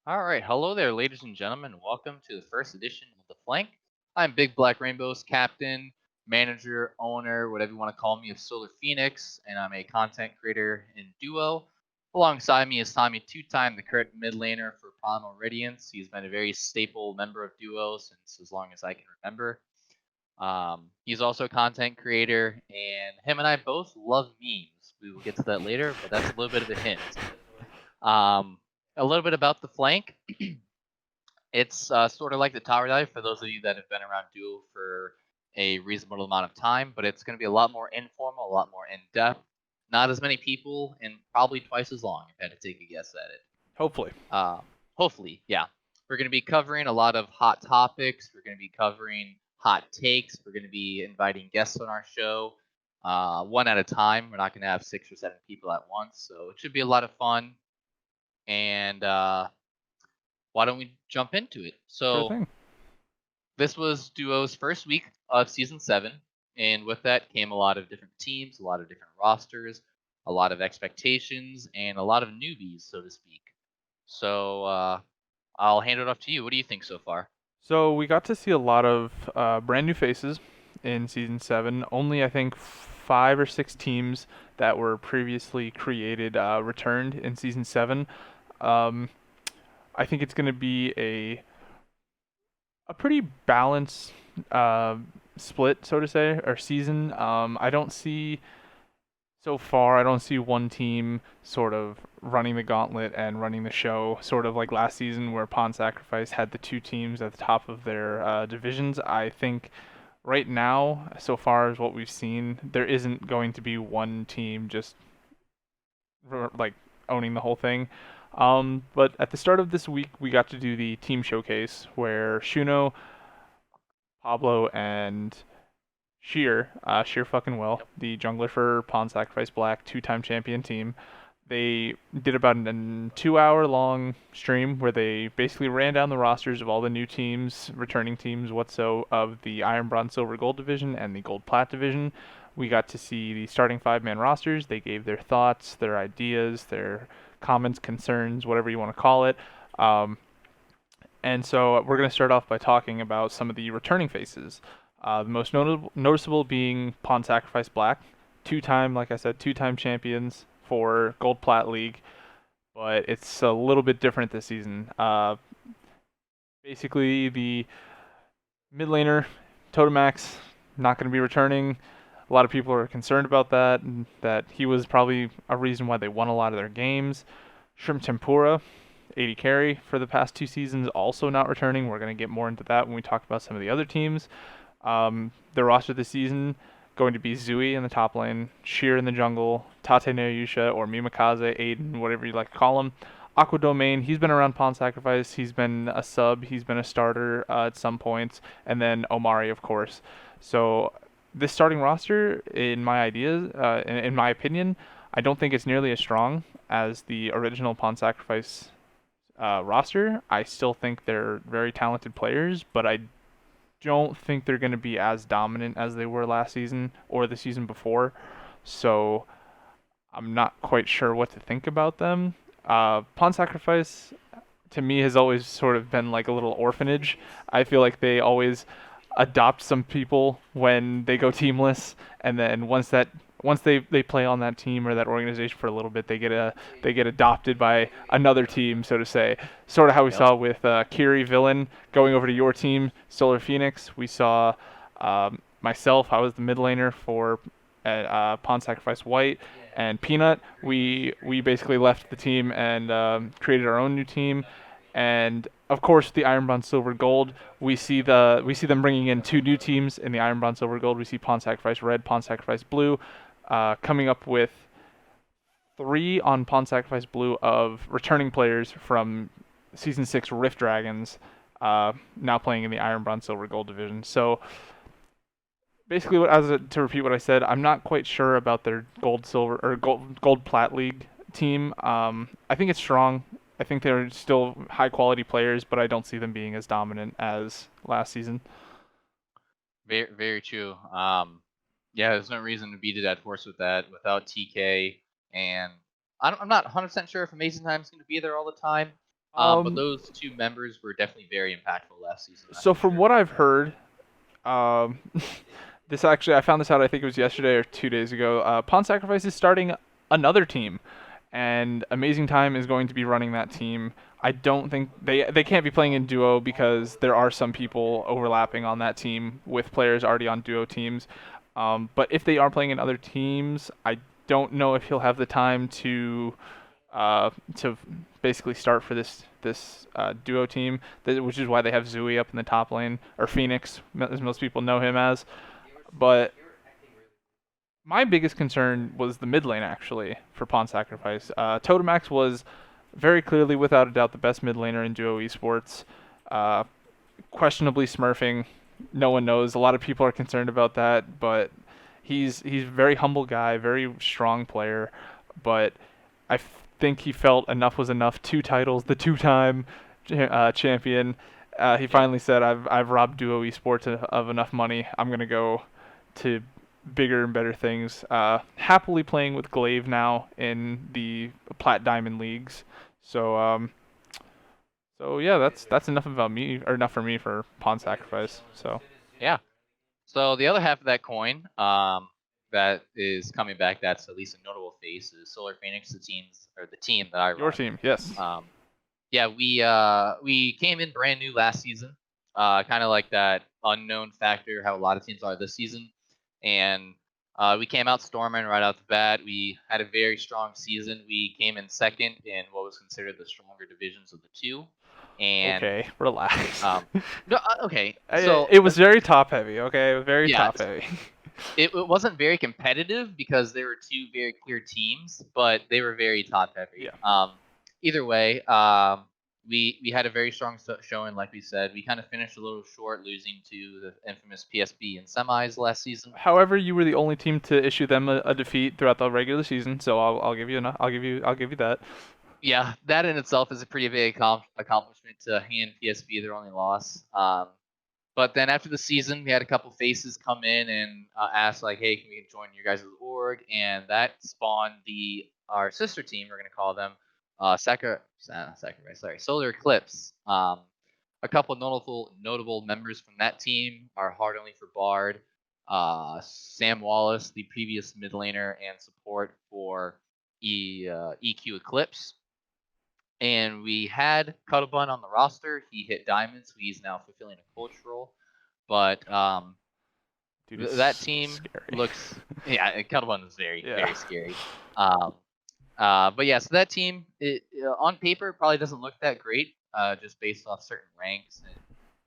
All right, hello there, ladies and gentlemen. Welcome to the first edition of The Flank. I'm Big Black Rainbows captain, manager, owner, whatever you want to call me, of Solar Phoenix, and I'm a content creator in Duo. Alongside me is Tommy2Time, the current mid laner for Primal Radiance. He's been a very staple member of Duo since as long as I can remember. He's also a content creator, and him and I both love memes. We will get to that later, but that's a little bit of a hint. Um, a little bit about The Flank. It's sort of like the tower dive for those of you that have been around Duo for a reasonable amount of time, but it's going to be a lot more informal, a lot more in depth. Not as many people, and probably twice as long. If I had to take a guess at it. Hopefully. Hopefully, yeah. We're going to be covering a lot of hot topics. We're going to be covering hot takes. We're going to be inviting guests on our show, one at a time. We're not going to have 6 or 7 people at once, so it should be a lot of fun. And why don't we jump into it? Sure So thing. this was Duo's first week of season 7, and with that came a lot of different teams, a lot of different rosters, a lot of expectations, and a lot of newbies, so to speak. So I'll hand it off to you. What do you think so far? So we got to see a lot of brand new faces in season 7. Only I think 5 or 6 teams that were previously created returned in season 7. Um, I think it's going to be a pretty balanced uh, split, so to say, or season. I don't see one team sort of running the gauntlet and running the show, sort of like last season where Pawn Sacrifice had the 2 teams at the top of their divisions. I think right now, so far as what we've seen, there isn't going to be one team just like owning the whole thing. But at the start of this week, we got to do the team showcase where Shuno, Pablo, and Sheer fucking well, Yep. the jungler for Pawn Sacrifice Black, 2-time champion team. They did about a 2 hour long stream where they basically ran down the rosters of all the new teams, returning teams, whatso, of the Iron, Bronze, Silver, Gold division and the Gold, Plat division. We got to see the starting 5-man rosters. They gave their thoughts, their ideas, their comments, concerns, whatever you want to call it. Um, and so we're going to start off by talking about some of the returning faces. The most noticeable being Pawn Sacrifice Black, 2-time, like I said, 2-time champions for Gold Plat League, but it's a little bit different this season. Basically, the mid laner, Totemax, not going to be returning. A lot of people are concerned about that, and that he was probably a reason why they won a lot of their games. Shrimp Tempura, 80 carry for the past 2 seasons, also not returning. We're going to get more into that when we talk about some of the other teams. The roster this season going to be Zui in the top lane, Sheer in the jungle, Tate no Yusha or Mimikaze, Aiden, whatever you like to call him. Aqua Domain, he's been around Pawn Sacrifice. He's been a sub. He's been a starter at some points. And then Omari, of course. So this starting roster, in my ideas, in my opinion, I don't think it's nearly as strong as the original Pawn Sacrifice roster. I still think they're very talented players, but I don't think they're going to be as dominant as they were last season or the season before. So I'm not quite sure what to think about them. Pawn Sacrifice to me has always sort of been like a little orphanage. I feel like they always adopt some people when they go teamless, and then once they play on that team or that organization for a little bit, they get adopted by another team, so to say. Sort of how we Yep. saw with Kiri Villain going over to your team, Solar Phoenix. We saw myself. I was the mid laner for Pawn Sacrifice White, and Peanut. We basically left the team and created our own new team. And of course, the Iron, Bronze, Silver, Gold. We see them bringing in 2 new teams in the Iron, Bronze, Silver, Gold. We see Pawn Sacrifice Red, Pawn Sacrifice Blue, coming up with 3 on Pawn Sacrifice Blue of returning players from Season 6 Rift Dragons, now playing in the Iron, Bronze, Silver, Gold division. So basically, to repeat what I said, I'm not quite sure about their Gold, Silver, or Gold Plat League team. I think it's strong. I think they're still high quality players, but I don't see them being as dominant as last season. Very, very true. Yeah, there's no reason to beat a dead horse with that without TK, and I'm not 100% sure if Amazing Time's going to be there all the time. But Um, those two members were definitely very impactful last season. That's so for from sure. what I've heard, um, this actually I found this out I think it was yesterday or 2 days ago. Pawn Sacrifice is starting another team, and Amazing Time is going to be running that team. I don't think they can't be playing in duo because there are some people overlapping on that team with players already on duo teams. But if they are playing in other teams, I don't know if he'll have the time to basically start for this duo team, which is why they have Zooey up in the top lane, or Phoenix, as most people know him as. But my biggest concern was the mid lane, actually, for Pawn Sacrifice. Totemax was very clearly, without a doubt, the best mid laner in DuoEsports. Uh, Questionably smurfing, no one knows. A lot of people are concerned about that, but he's a very humble guy, very strong player. But I think he felt enough was enough. 2 titles, the two-time champion. He Yep. finally said, "I've robbed DuoEsports of enough money. I'm gonna go to bigger and better things." Happily playing with Glaive now in the Plat Diamond leagues. So so yeah, that's enough about me, or enough for me for Pawn Sacrifice. So Yeah. So the other half of that coin, that is coming back, that's at least a notable face, is Solar Phoenix, the team that I run. your team, yes. Yeah, we came in brand new last season, kind of like that unknown factor how a lot of teams are this season, and we came out storming right out the bat. We had a very strong season. We came in second in what was considered the stronger divisions of the two, and Okay, relax. no, okay, so It was very top heavy. Okay, very yeah, top heavy. it wasn't very competitive because there were two very clear teams, but they were very top heavy. Yeah. Either way, we had a very strong showing. Like we said, we kind of finished a little short, losing to the infamous PSB in semis last season. However, you were the only team to issue them a defeat throughout the regular season, so I'll give you I'll give you that. Yeah, that in itself is a pretty big accomplishment to hand PSB their only loss. But then after the season, we had a couple faces come in and ask like, "Hey, can we join your guys' org?" And that spawned our sister team. We're gonna call them Solar Eclipse. A couple notable members from that team are Hard Only for Bard, Sam Wallace, the previous mid laner and support for EQ Eclipse. And we had Cuttlebun on the roster. He hit diamond, so he's now fulfilling a coach role. But Dude, that team scary. looks, yeah, Cuttlebun is very Yeah. very scary. But yeah, so that team, on paper, probably doesn't look that great, just based off certain ranks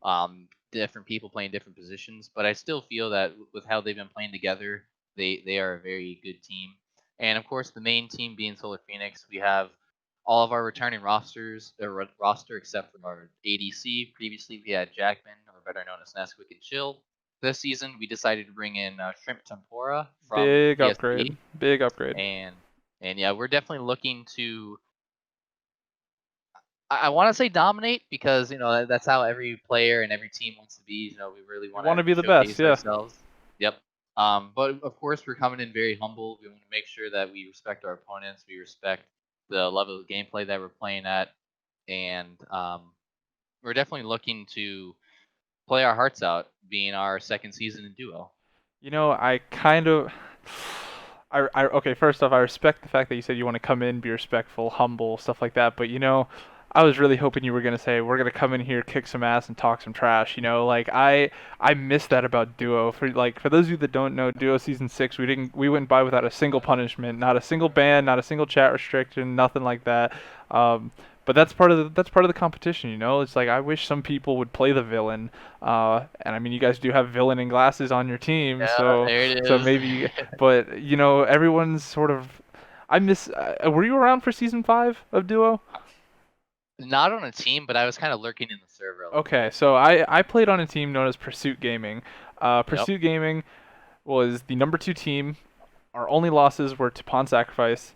and different people playing different positions. But I still feel that with how they've been playing together, they are a very good team. And of course, the main team being Solar Phoenix, we have all of our returning roster except for our ADC. Previously, we had Jackman, or better known as Nesquik and Chill. This season, we decided to bring in Shrimp Tempura from Big PSB. upgrade. Big upgrade. And yeah, we're definitely looking to. I want to say dominate because that's how every player and every team wants to be. We really want to be the showcase best, yeah. ourselves. Yep. But of course, we're coming in very humble. We want to make sure that we respect our opponents. We respect the level of gameplay that we're playing at, and we're definitely looking to play our hearts out, being our second season in duo. I kind of. Okay, first off, I respect the fact that you said you want to come in, be respectful, humble, stuff like that. But I was really hoping you were gonna say we're gonna come in here, kick some ass, and talk some trash. Like I miss that about Duo. For those of you that don't know, Duo season 6, we went by without a single punishment, not a single ban, not a single chat restriction, nothing like that. But that's part of the competition. It's like I wish some people would play the villain. And I mean, you guys do have villain and glasses on your team, Yeah, so there it is. so maybe. But everyone's sort of. I miss. Were you around for season 5 of Duo? Not on a team, but I was kind of lurking in the server. Okay, so I played on a team known as Pursuit Gaming. Pursuit Gaming was the number 2 team. Our only losses were to Pawn Sacrifice,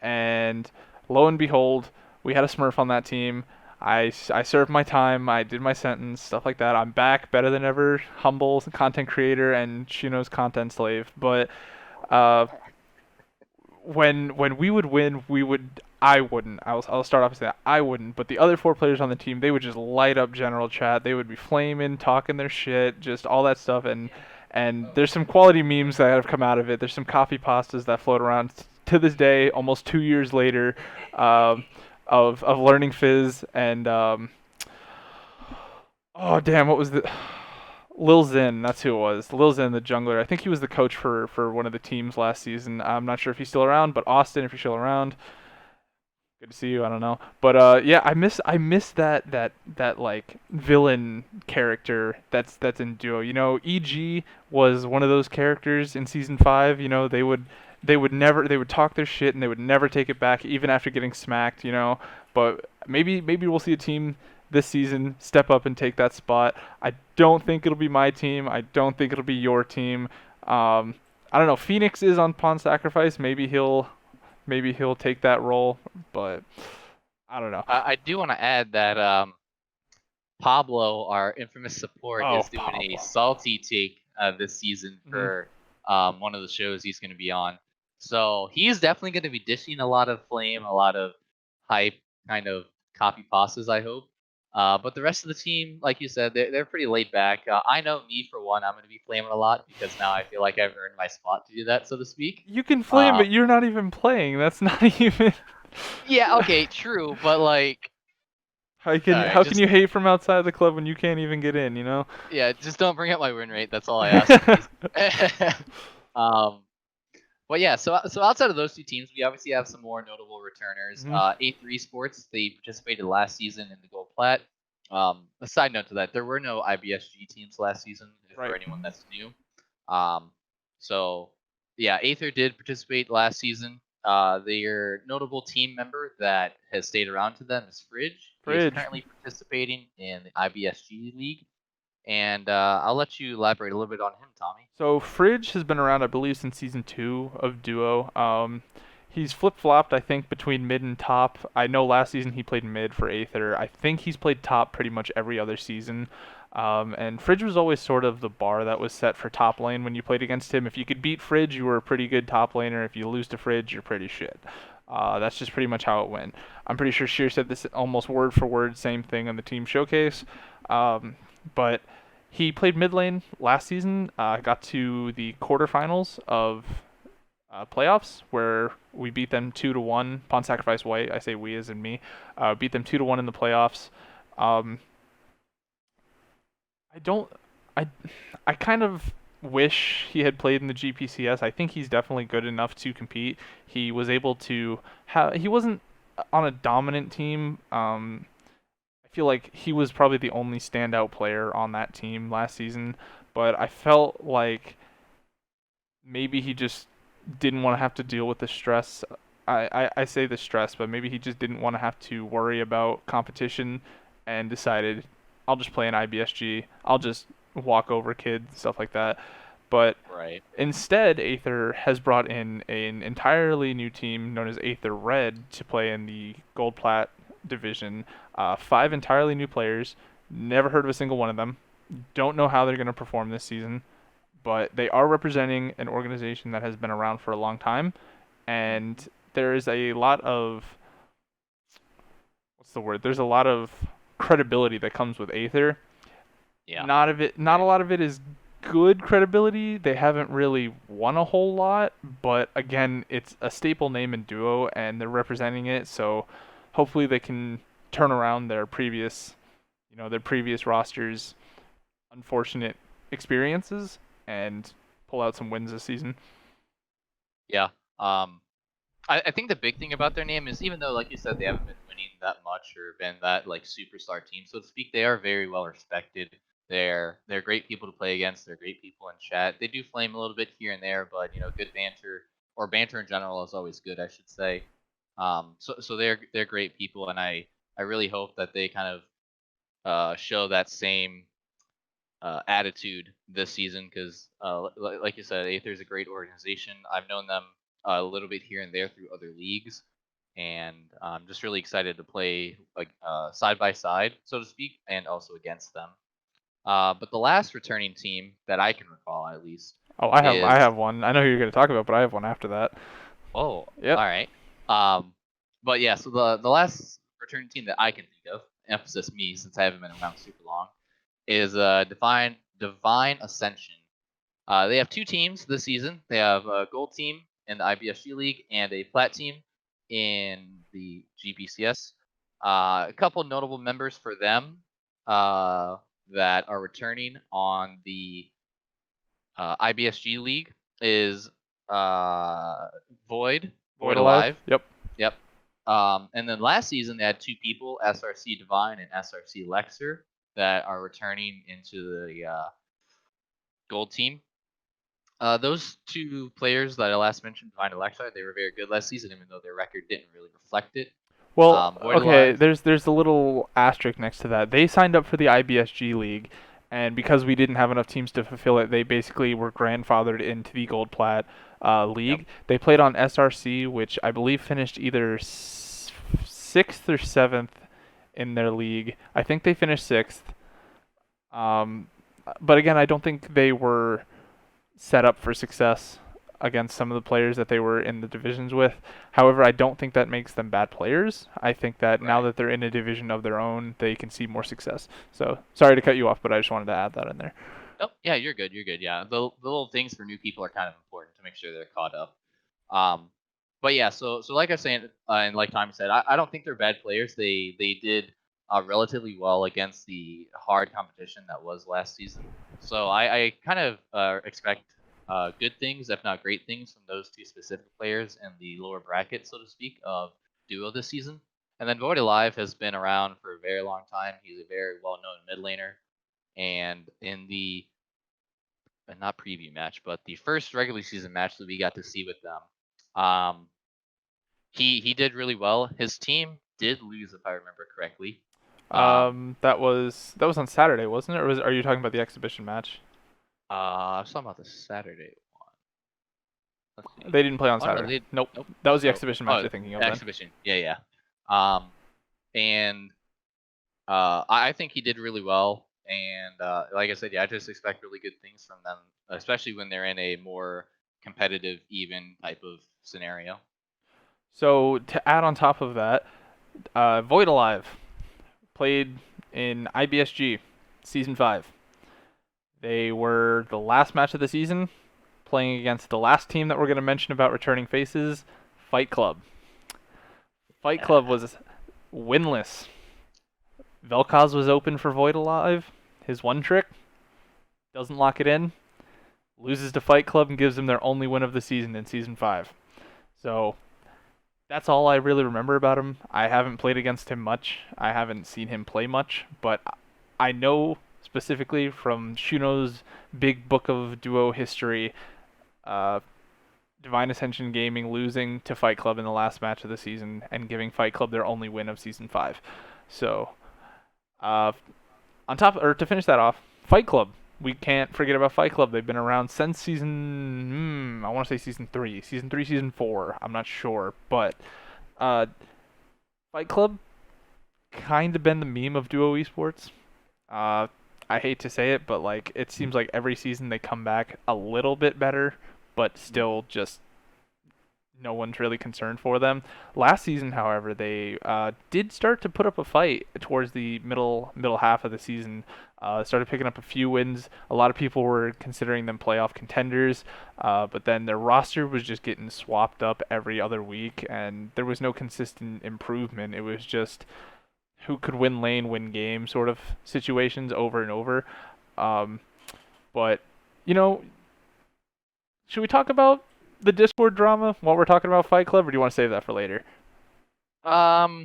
and lo and behold, we had a Smurf on that team. I served my time, I did my sentence, stuff like that. I'm back, better than ever, humble content creator and Shino's content slave. But when we would win, we would I wouldn't. I'll start off and say that I wouldn't. But the other 4 players on the team, they would just light up general chat. They would be flaming, talking their shit, just all that stuff. And there's some quality memes that have come out of it. There's some coffee pastas that float around to this day, almost 2 years later, of learning Fizz and oh damn, what was the Lil Zin, that's who it was. Lil Zin, the jungler. I think he was the coach for one of the teams last season. I'm not sure if he's still around, but Austin, if you're still around, good to see you. I don't know, but yeah, I miss that like villain character that's in Duo. EG was one of those characters in season 5. They would talk their shit and they would never take it back, even after getting smacked. But maybe we'll see a team this season step up and take that spot. I don't think it'll be my team. I don't think it'll be your team. I don't know. Phoenix is on Pawn Sacrifice. Maybe he'll take that role, but I don't know. I do want to add that Pablo, our infamous support, is doing a salty take this season for one of the shows he's going to be on. So he's definitely going to be dishing a lot of flame, a lot of hype, kind of copy pastas, I hope. But the rest of the team, like you said, they're pretty laid back. I know me, for one, I'm going to be flaming a lot because now I feel like I've earned my spot to do that, so to speak. You can flame, but you're not even playing. That's not even. Yeah, okay, true, but like. How can you hate from outside the club when you can't even get in? Yeah, just don't bring up my win rate. That's all I ask. But yeah, so outside of those 2 teams, we obviously have some more notable returners. DuoEsports, they participated last season in the Gold Plat. A side note to that, there were no IBSG teams last season, for anyone that's new. So yeah, Aether did participate last season. Their notable team member that has stayed around to them is Fridge. He's currently participating in the IBSG League. And I'll let you elaborate a little bit on him, Tommy. So Fridge has been around, I believe, since season 2 of Duo. He's flip-flopped, I think, between mid and top. I know last season he played mid for Aether. I think he's played top pretty much every other season. And Fridge was always sort of the bar that was set for top lane when you played against him. If you could beat Fridge, you were a pretty good top laner. If you lose to Fridge, you're pretty shit. That's just pretty much how it went. I'm pretty sure Sheer said this almost word for word, same thing on the team showcase. But he played mid lane last season, got to the quarterfinals of playoffs where we beat them 2-1. Pawn Sacrifice White, I say we as in me, beat them 2-1 in the playoffs. I kind of wish he had played in the GPCS. I think he's definitely good enough to compete. He was able to he wasn't on a dominant team. I feel like he was probably the only standout player on that team last season, but I felt like maybe he just didn't want to have to deal with the stress. I say the stress, but maybe he just didn't want to have to worry about competition and decided, I'll just play an IBSG. I'll just walk over kids, stuff like that. But instead, Aether has brought in an entirely new team known as Aether Red to play in the Gold Plat division. 5 entirely new players. Never heard of a single one of them. Don't know how they're going to perform this season. But they are representing an organization that has been around for a long time. And there is a lot of... There's a lot of credibility that comes with Aether. Yeah. Not a lot of it is good credibility. They haven't really won a whole lot, but again, it's a staple name in Duo and they're representing it, so hopefully they can turn around their previous rosters' unfortunate experiences and pull out some wins this season. Yeah. I think the big thing about their name is, even though, like you said, they haven't been winning that much or been that like superstar team, so to speak, they are very well respected. They're great people to play against. They're great people in chat. They do flame a little bit here and there, but good banter, or banter in general, is always good, I should say. So they're great people, and I really hope that they kind of show that same attitude this season, because like you said, Aether is a great organization. I've known them a little bit here and there through other leagues, and I'm just really excited to play like side by side, so to speak, and also against them. But the last returning team that I can recall, at least. Oh, I have one. I know who you're going to talk about, but I have one after that. Oh, yep. All right. But yeah, so the last returning team that I can think of, emphasis me since I haven't been around super long, is Divine Ascension. They have 2 teams this season. They have a gold team in the IBSG League and a plat team in the GBCS. A couple notable members for them that are returning on the IBSG League is Void Alive. Alive. Yep. And then last season they had 2 people, SRC Divine and SRC Lexer, that are returning into the gold team. Those 2 players that I last mentioned, Divine and Lexer, they were very good last season, even though their record didn't really reflect it. Well, okay, there's a little asterisk next to that. They signed up for the IBSG League, and because we didn't have enough teams to fulfill it, they basically were grandfathered into the Gold Plat League. Yep. They played on SRC, which I believe finished either 6th or 7th in their league. I think they finished 6th. But again, I don't think they were set up for success against some of the players that they were in the divisions with. However, I don't think that makes them bad players. I think that now that they're in a division of their own, they can see more success. So, sorry to cut you off, but I just wanted to add that in there. Oh, yeah, you're good. Yeah, the little things for new people are kind of important to make sure they're caught up. But yeah, so like I was saying, and like Tommy said, I don't think they're bad players. They did relatively well against the hard competition that was last season. So I kind of expect good things, if not great things, from those 2 specific players in the lower bracket, so to speak, of Duo this season. And then Void Alive has been around for a very long time. He's a very well-known mid laner. And in the, not preview match, but the first regular season match that we got to see with them, he did really well. His team did lose, if I remember correctly. That was on Saturday, wasn't it? Or are you talking about the exhibition match? I was talking about the Saturday one. They didn't play on Saturday. Nope. That was the exhibition match you're thinking of. Exhibition. Yeah. And I think he did really well. And like I said, I just expect really good things from them, especially when they're in a more competitive, even type of scenario. So to add on top of that, Void Alive played in IBSG Season 5. They were the last match of the season, playing against the last team that we're going to mention about returning faces, Fight Club. Fight Club was winless. Vel'Koz was open for Void Alive. His one trick doesn't lock it in, loses to Fight Club, and gives them their only win of the season in Season 5. So that's all I really remember about him. I haven't played against him much. I haven't seen him play much, but I know specifically from Shuno's big book of duo history, Divine Ascension Gaming losing to Fight Club in the last match of the season and giving Fight Club their only win of Season 5. So, to finish that off, Fight Club. We can't forget about Fight Club. They've been around since season, I want to say season 3, season 4. I'm not sure, but Fight Club kind of been the meme of DuoEsports. I hate to say it, but like it seems like every season they come back a little bit better, but still just no one's really concerned for them. Last season, however, they did start to put up a fight towards the middle half of the season. Started picking up a few wins. A lot of people were considering them playoff contenders, but then their roster was just getting swapped up every other week, and there was no consistent improvement. It was just who could win lane, win game sort of situations over and over. But, should we talk about the Discord drama while we're talking about Fight Club, or do you want to save that for later? Yeah,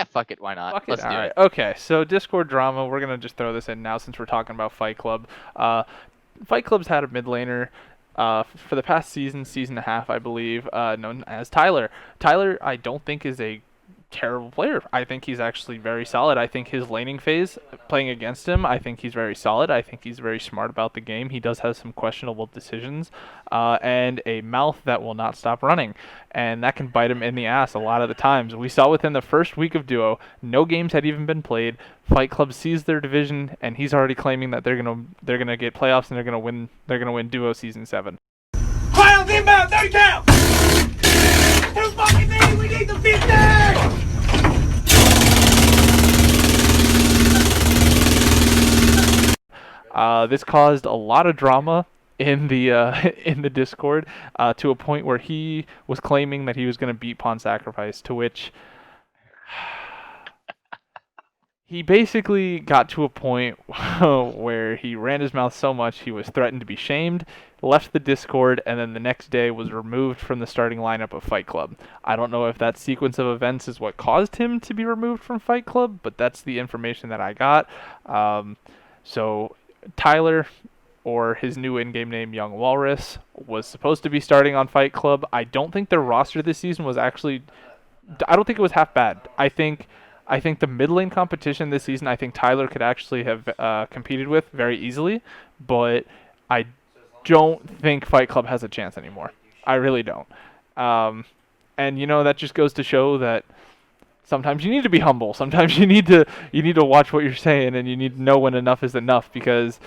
fuck it, why not? Fuck it. Let's do All right. it. Okay, so Discord drama, we're going to just throw this in now since we're talking about Fight Club. Fight Club's had a mid laner for the past season and a half, I believe, known as Tyler. Tyler, I don't think is a terrible player. I think he's actually very solid. I think his laning phase, playing against him, I think he's very solid. I think he's very smart about the game. He does have some questionable decisions and a mouth that will not stop running, and that can bite him in the ass a lot of the times. We saw within the first week of Duo, no games had even been played. Fight Club sees their division, and he's already claiming that they're gonna get playoffs and they're gonna win Duo Season 7. Crowns inbound, 30 count! 2 fucking things, need the business! This caused a lot of drama in the in the Discord to a point where he was claiming that he was going to beat Pawn Sacrifice, to which he basically got to a point where he ran his mouth so much he was threatened to be shamed, left the Discord, and then the next day was removed from the starting lineup of Fight Club. I don't know if that sequence of events is what caused him to be removed from Fight Club, but that's the information that I got. So Tyler, or his new in-game name, Young Walrus, was supposed to be starting on Fight Club. I don't think their roster this season was actually... I don't think it was half bad. I think the mid lane competition this season, I think Tyler could actually have competed with very easily, but I don't think Fight Club has a chance anymore. I really don't. And that just goes to show that sometimes you need to be humble. Sometimes you need to watch what you're saying, and you need to know when enough is enough, because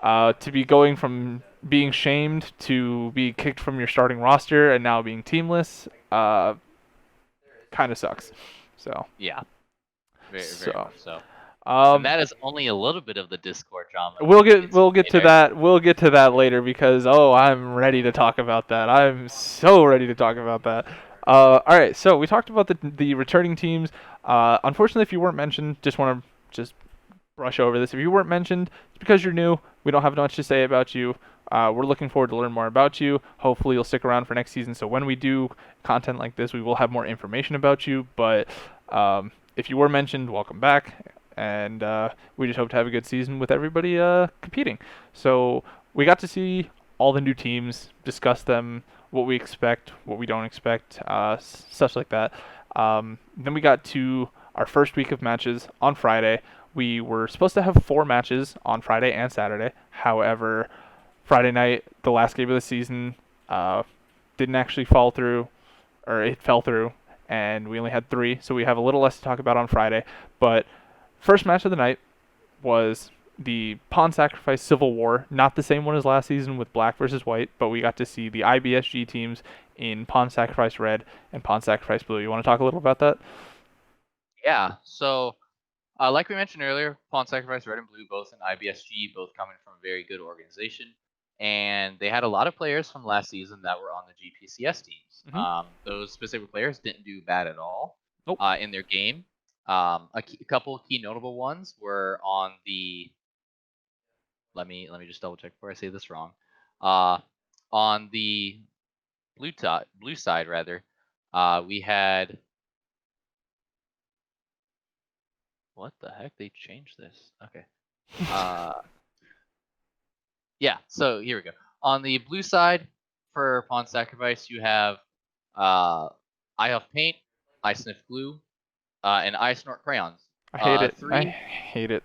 to be going from being shamed to be kicked from your starting roster and now being teamless kind of sucks. So yeah. Very much so. And that is only a little bit of the Discord drama. We'll get to that. We'll get to that later, because I'm ready to talk about that. I'm so ready to talk about that. All right, so we talked about the returning teams. Unfortunately, if you weren't mentioned, just want to brush over this. If you weren't mentioned, it's because you're new. We don't have much to say about you. We're looking forward to learn more about you. Hopefully, you'll stick around for next season. So when we do content like this, we will have more information about you. But if you were mentioned, welcome back. And we just hope to have a good season with everybody competing. So we got to see all the new teams, discuss them, what we expect, what we don't expect, such like that. Then we got to our first week of matches on Friday. We were supposed to have 4 matches on Friday and Saturday. However, Friday night, the last game of the season, didn't actually fall through, or it fell through, and we only had 3. So we have a little less to talk about on Friday. But first match of the night was the Pawn Sacrifice Civil War, not the same one as last season with Black versus White, but we got to see the IBSG teams in Pawn Sacrifice Red and Pawn Sacrifice Blue. You want to talk a little about that? Yeah, so like we mentioned earlier, Pawn Sacrifice Red and Blue, both in IBSG, both coming from a very good organization, and they had a lot of players from last season that were on the GPCS teams. Mm-hmm. Those specific players didn't do bad at all in their game. A couple key notable ones were on the... Let me just double check before I say this wrong. On the blue side rather, we had... What the heck? They changed this. Okay. Yeah, so here we go. On the blue side, for Pawn Sacrifice, you have I Huff Paint, I Sniff Glue, and I Snort Crayons. I hate it. 3. I hate it.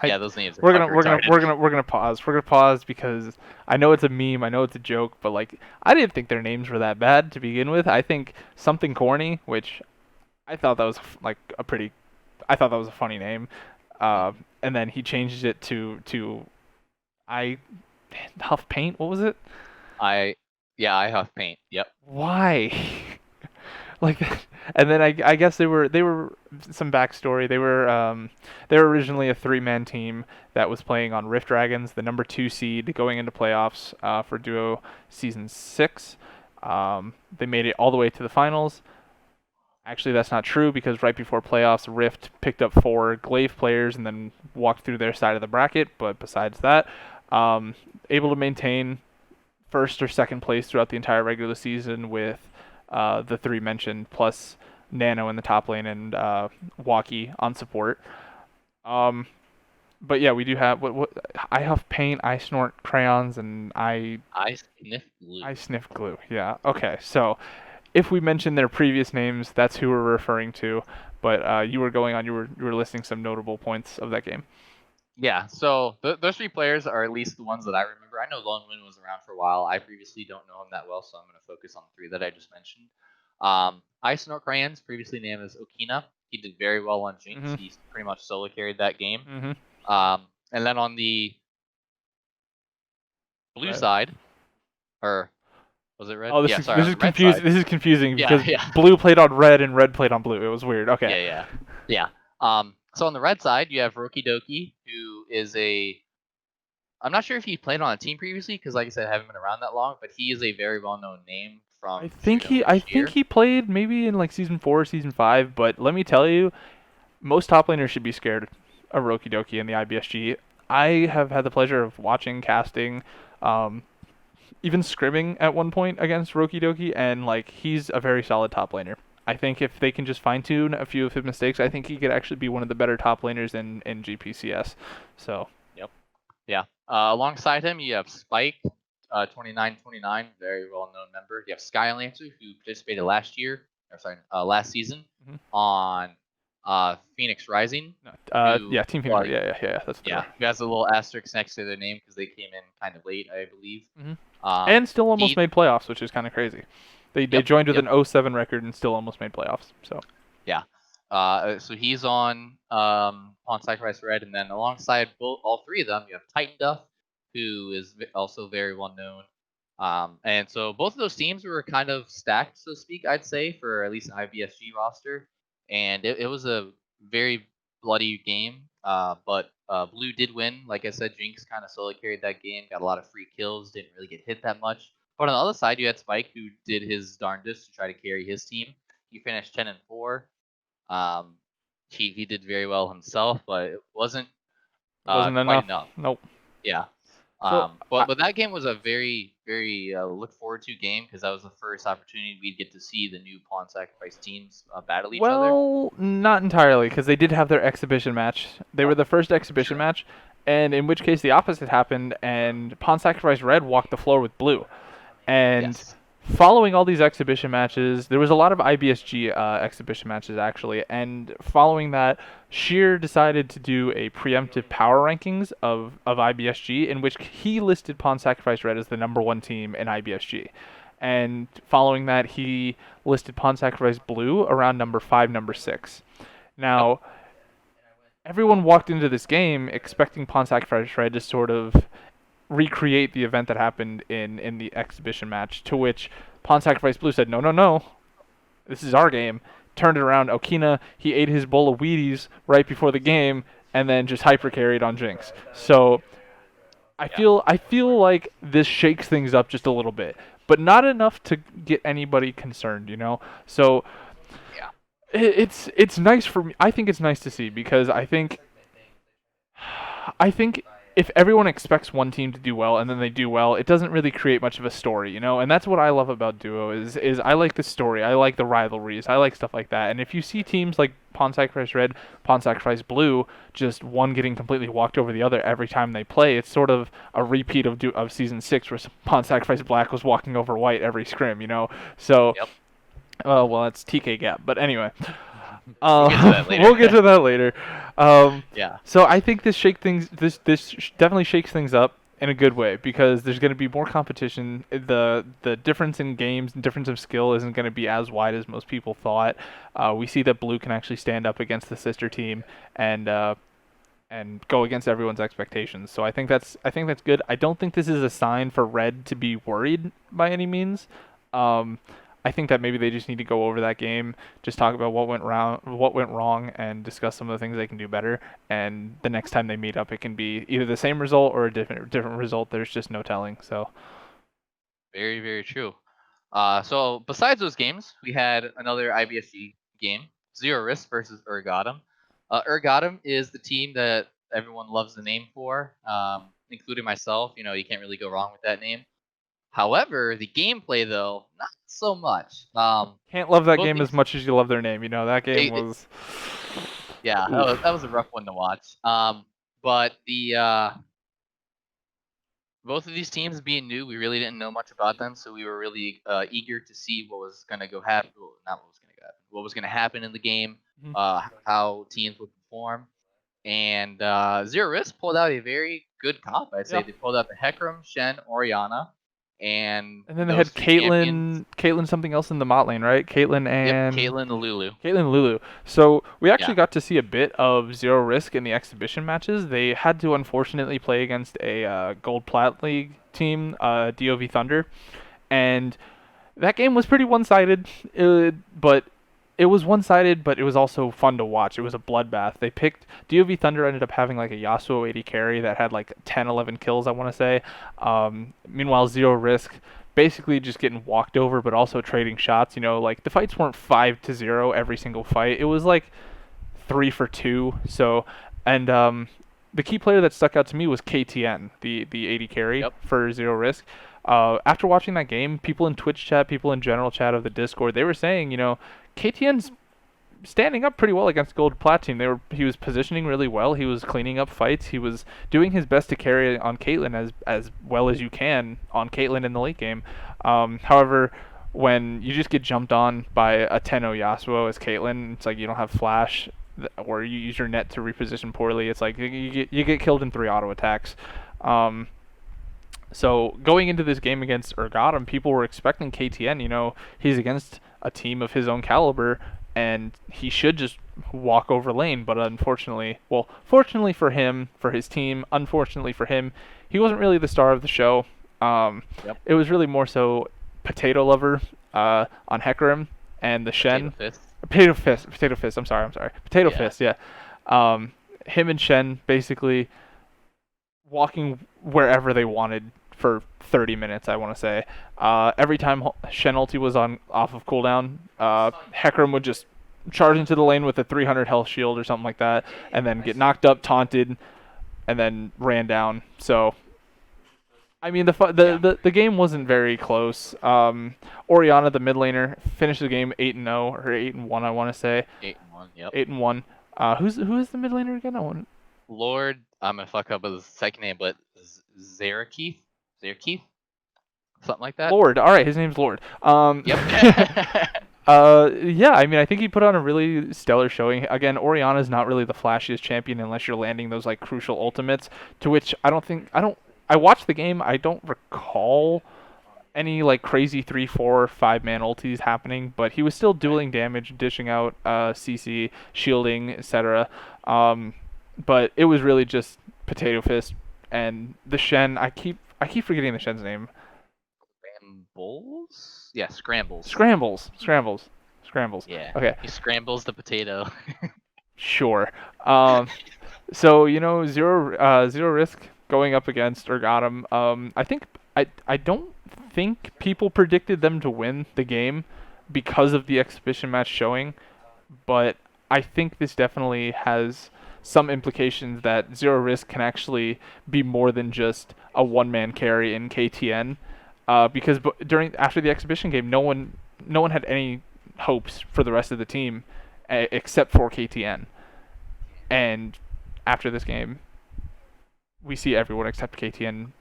Yeah, those names are we're retarded. gonna pause. We're gonna pause because I know it's a meme, I know it's a joke, but like I didn't think their names were that bad to begin with. I think Something Corny, which I thought that was I thought that was a funny name, and then he changed it to I Huff Paint. What was it? I Huff Paint. Yep. Why? Like, and then I guess they were some backstory. They were originally a 3-man team that was playing on Rift Dragons, the number 2 seed going into playoffs for Duo Season 6. They made it all the way to the finals. Actually, that's not true, because right before playoffs, Rift picked up 4 Glaive players and then walked through their side of the bracket. But besides that, able to maintain first or second place throughout the entire regular season with the 3 mentioned, plus Nano in the top lane and Walkie on support. But yeah, we do have what I Huff Paint, I Snort Crayons, and I Sniff Glue. I Sniff Glue. Yeah. Okay. So if we mention their previous names, that's who we're referring to. But you were going on. You were listing some notable points of that game. Yeah, so those 3 players are at least the ones that I remember. I know Lone Wind was around for a while. I previously don't know him that well, so I'm going to focus on the 3 that I just mentioned. Ice Snort Crayons, previously named as Okina. He did very well on Jinx. Mm-hmm. He pretty much solo carried that game. Mm-hmm. And then on the blue side, or Was it red? Oh, Yeah, sorry, this on is the red confusing. side. This is confusing Yeah, because yeah, blue played on red and red played on blue. It was weird. Okay. yeah, yeah. So on the red side, you have Roki Doki, who is a. I'm not sure if he played on a team previously, because like I said, I haven't been around that long. But he is a very well-known name from Juno and I think Sheer. he played maybe in like season 4 or season 5, but let me tell you, most top laners should be scared of Roki Doki in the IBSG. I have had the pleasure of watching casting, um, even scrimming at one point against Roki Doki, and like he's a very solid top laner. I think if they can just fine tune a few of his mistakes, I think he could actually be one of the better top laners in GPCS. So Yep. Yeah. Alongside him, you have Spike, 2929, very well-known member. You have Skylancer, who participated last year, or sorry, last season Mhm. on Phoenix Rising. yeah, Team Phoenix. Yeah. That's the Yeah, who has a little asterisk next to their name because they came in kind of late, I believe. Mhm. And still almost made playoffs, which is kind of crazy. They joined with an 0-7 record and still almost made playoffs. So yeah. So he's on Sacrifice Red, and then alongside all three of them, you have Titan Duff, who is also very well known. And so both of those teams were kind of stacked, so to speak, I'd say, for at least an IBSG roster. And it was a very bloody game, but Blue did win. Like I said, Jinx kind of solo carried that game, got a lot of free kills, didn't really get hit that much. But on the other side, you had Spike, who did his darndest to try to carry his team. He finished 10-4. He did very well himself, but it wasn't wasn't quite enough. enough. Nope. Yeah. So, But that game was a very look forward to game, because that was the first opportunity we'd get to see the new Pawn Sacrifice teams battle each other. Well, not entirely, because they did have their exhibition match. They were the first exhibition match, and in which case the opposite happened, and Pawn Sacrifice Red walked the floor with Blue. And Yes. following all these exhibition matches, there was a lot of IBSG exhibition matches actually, and following that, Sheer decided to do a preemptive power rankings of IBSG, in which he listed Pawn Sacrifice Red as the #1 team in IBSG. And following that, he listed Pawn Sacrifice Blue around number 5, number 6. Now, everyone walked into this game expecting Pawn Sacrifice Red to sort of recreate the event that happened in the exhibition match, to which Pawn Sacrifice Blue said, no, this is our game. Turned it around. Okina, he ate his bowl of Wheaties right before the game, and then just hyper carried on Jinx. So I feel like this shakes things up just a little bit, but not enough to get anybody concerned, you know. So Yeah. it's nice for me. I think it's nice to see, because I think if everyone expects one team to do well and then they do well, it doesn't really create much of a story, you know? And that's what I love about Duo is I like the story. I like the rivalries. I like stuff like that. And if you see teams like Pawn Sacrifice Red, Pawn Sacrifice Blue, just one getting completely walked over the other every time they play, it's sort of a repeat of Season 6 where Pawn Sacrifice Black was walking over White every scrim, you know? So, well, that's TK Gap. But anyway. We'll get to that later. Yeah. So I think this definitely shakes things up in a good way, because there's going to be more competition. The difference in games and difference of skill isn't going to be as wide as most people thought. We see that Blue can actually stand up against the sister team and go against everyone's expectations. So I think that's good. I don't think this is a sign for Red to be worried by any means. I think that maybe they just need to go over that game, just talk about what went wrong, and discuss some of the things they can do better. And the next time they meet up, it can be either the same result or a different result. There's just no telling. So Very, very true. So besides those games, we had another IBSG game, Zero Risk versus Urgatum. Urgatum is the team that everyone loves the name for, including myself. You know, you can't really go wrong with that name. However, the gameplay, though, not so much. Can't love that game as much as you love their name. You know, that game was. Yeah, that was a rough one to watch. But the both of these teams being new, we really didn't know much about them, so we were really eager to see what was going to go happen. Well, not what was going to happen. What was going to happen in the game, how teams would perform. And Zero Risk pulled out a very good comp, I'd say. They pulled out the Hecarim, Shen, Orianna, and then they had Caitlyn something else in the bot lane, right? Caitlyn and Caitlyn Lulu. Caitlyn Lulu. So we actually got to see a bit of Zero Risk in the exhibition matches. They had to unfortunately play against a Gold Plat League team, DOV Thunder. And that game was pretty one-sided, but it was one-sided, but it was also fun to watch. It was a bloodbath. They picked DOV Thunder ended up having like a Yasuo 80 carry that had like 10, 11 kills, I want to say. Meanwhile, Zero Risk basically just getting walked over, but also trading shots. Like the fights weren't 5-0 every single fight. It was like 3 for 2. So, and the key player that stuck out to me was KTN, the 80 carry for Zero Risk. After watching that game, people in Twitch chat, people in general chat of the Discord, they were saying, KTN's standing up pretty well against Gold Plat team. He was positioning really well. He was cleaning up fights. He was doing his best to carry on Caitlyn as well as you can on Caitlyn in the late game. However, when you just get jumped on by a 10-0 Yasuo as Caitlyn, it's like you don't have flash, or you use your net to reposition poorly. It's like you get killed in 3 auto attacks. So going into this game against Urgatum, people were expecting KTN. He's against a team of his own caliber, and he should just walk over lane. But fortunately for him, for his team, unfortunately for him, he wasn't really the star of the show. It was really more so Potato Lover on Hecarim and the Shen. Potato Fist. I'm sorry. Potato Fist. Yeah. Him and Shen basically walking wherever they wanted for 30 minutes, I want to say. Every time Shen ulti was off of cooldown, Hecarim would just charge into the lane with a 300 health shield or something like that, and then get knocked up, taunted, and then ran down. So, I mean, the game wasn't very close. Orianna, the mid laner, finished the game 8-0 or 8-1, I want to say. 8-1, yep. 8-1. Who is the mid laner again? Lord, I'm gonna fuck up with his second name, but Zerakeith, something like that. Lord, all right, his name's Lord. Yep. Yeah, I mean, I think he put on a really stellar showing. Again, Orianna's not really the flashiest champion unless you're landing those like crucial ultimates, to which I watched the game, I don't recall any like crazy 3, 4, 5-man ultis happening, but he was still dueling damage, dishing out CC, shielding, etc. But it was really just Potato Fist and the Shen. I keep forgetting the Shen's name. Scrambles? Yeah, Scrambles. Scrambles. Yeah. Okay. He scrambles the potato. Sure. So Zero Risk going up against Urgatum. I don't think people predicted them to win the game because of the exhibition match showing, but I think this definitely has some implications that Zero Risk can actually be more than just a one-man carry in KTN. Because after the exhibition game, no one had any hopes for the rest of the team except for KTN. And after this game, we see everyone except KTN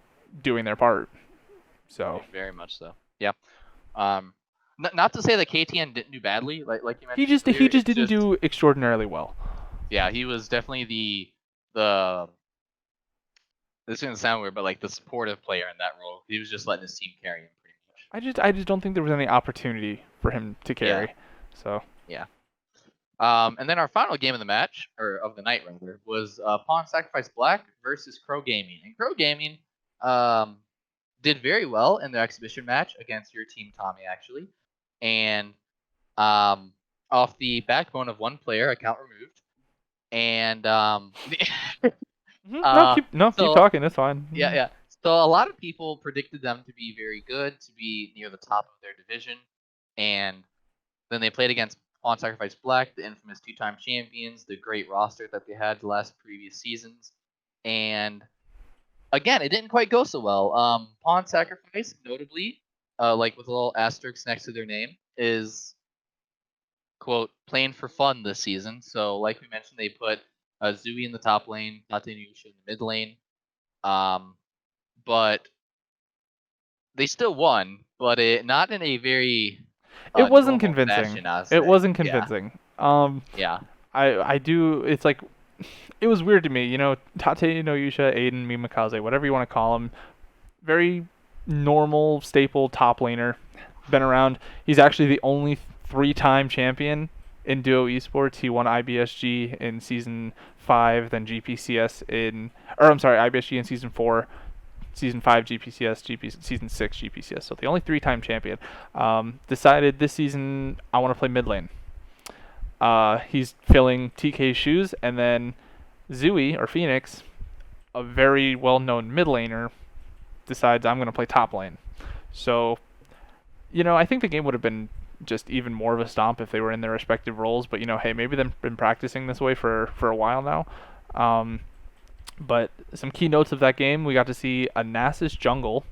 doing their part. So very much so. Yeah. Not to say that KTN didn't do badly, like you mentioned. He just didn't do extraordinarily well. Yeah, he was definitely the. This is gonna sound weird, but like the supportive player in that role. He was just letting his team carry him pretty much. I just don't think there was any opportunity for him to carry. Yeah. So. Yeah. And then our final game of the match, or of the night rather, was Pawn Sacrifice Black versus Crow Gaming. And Crow Gaming did very well in their exhibition match against your team, Tommy, actually. And off the backbone of one player, account removed. And keep talking. It's fine. Yeah. So a lot of people predicted them to be very good, to be near the top of their division, and then they played against Pawn Sacrifice Black, the infamous 2-time champions, the great roster that they had the last previous seasons, and again, it didn't quite go so well. Pawn Sacrifice, notably, like with a little asterisk next to their name, is quote playing for fun this season. So, like we mentioned, they put Zui in the top lane, Tate Yusha in the mid lane. But they still won, but not in a very it wasn't convincing. It wasn't convincing. Yeah. I do. It's like it was weird to me. Tate no Yusha, Aiden, Mimikaze, whatever you want to call him, very normal, staple top laner. Been around. He's actually the only 3-time champion in DuoEsports. He won IBSG in season 5, then IBSG in season 4, Season 5 GPCS, Season 6 GPCS. So the only 3-time champion. Decided this season I want to play mid lane. He's filling TK's shoes, and then Zooey, or Phoenix, a very well-known mid laner, decides I'm going to play top lane. So, I think the game would have been just even more of a stomp if they were in their respective roles. But, hey, maybe they've been practicing this way for a while now. But some key notes of that game, we got to see a Nasus jungle.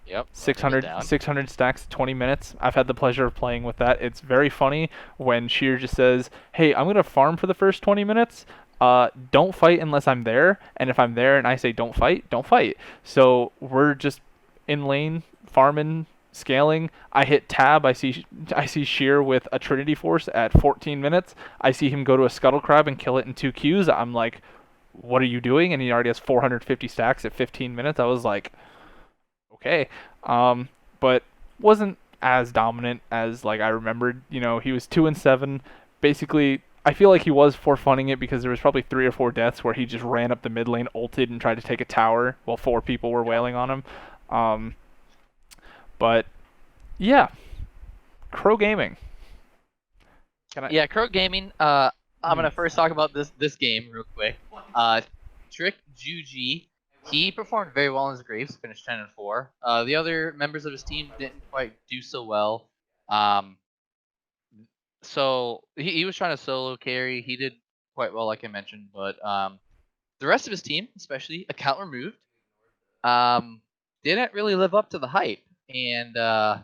Yep. 600 stacks, 20 minutes. I've had the pleasure of playing with that. It's very funny when Sheer just says, hey, I'm going to farm for the first 20 minutes. Don't fight unless I'm there. And if I'm there and I say don't fight, don't fight. So we're just in lane, farming, scaling. I hit tab. I see Sheer with a Trinity Force at 14 minutes. I see him go to a Scuttle Crab and kill it in 2 Qs. I'm like, what are you doing? And he already has 450 stacks at 15 minutes. I was like, okay. But wasn't as dominant as I remembered. He was 2-7. Basically, I feel like he was forfunning it because there was probably 3 or 4 deaths where he just ran up the mid lane, ulted, and tried to take a tower while 4 people were wailing on him. But yeah, Crow Gaming. Crow Gaming. I'm gonna first talk about this game real quick. Trick Juji, he performed very well in his Graves, finished 10-4. The other members of his team didn't quite do so well. So he was trying to solo carry. He did quite well, like I mentioned, but the rest of his team, especially account removed, didn't really live up to the hype. And do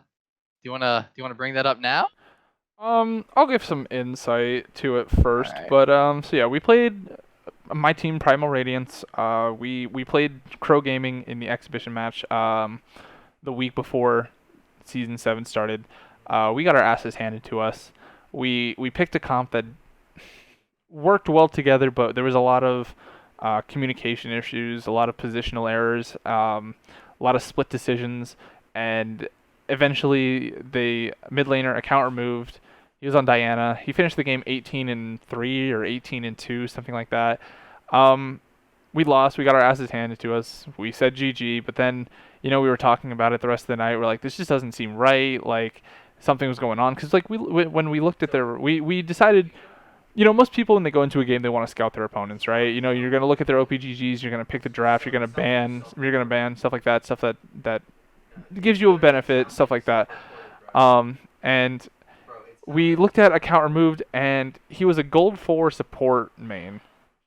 you wanna bring that up now? I'll give some insight to it first. Right. But so yeah, we played my team, Primal Radiance. We played Crow Gaming in the exhibition match the week before Season 7 started. We got our asses handed to us. We picked a comp that worked well together, but there was a lot of communication issues, a lot of positional errors, a lot of split decisions, and eventually the mid laner, account removed. He was on Diana. He finished the game 18-3 or 18-2, something like that. We lost. We got our asses handed to us. We said GG, but then, we were talking about it the rest of the night. We're like, this just doesn't seem right. Something was going on. Because, when we looked at we decided, most people when they go into a game, they want to scout their opponents, right? You're going to look at their OPGGs. You're going to pick the draft. You're going to ban stuff like that, stuff that gives you a benefit, stuff like that. And we looked at account removed, and he was a gold 4 support main.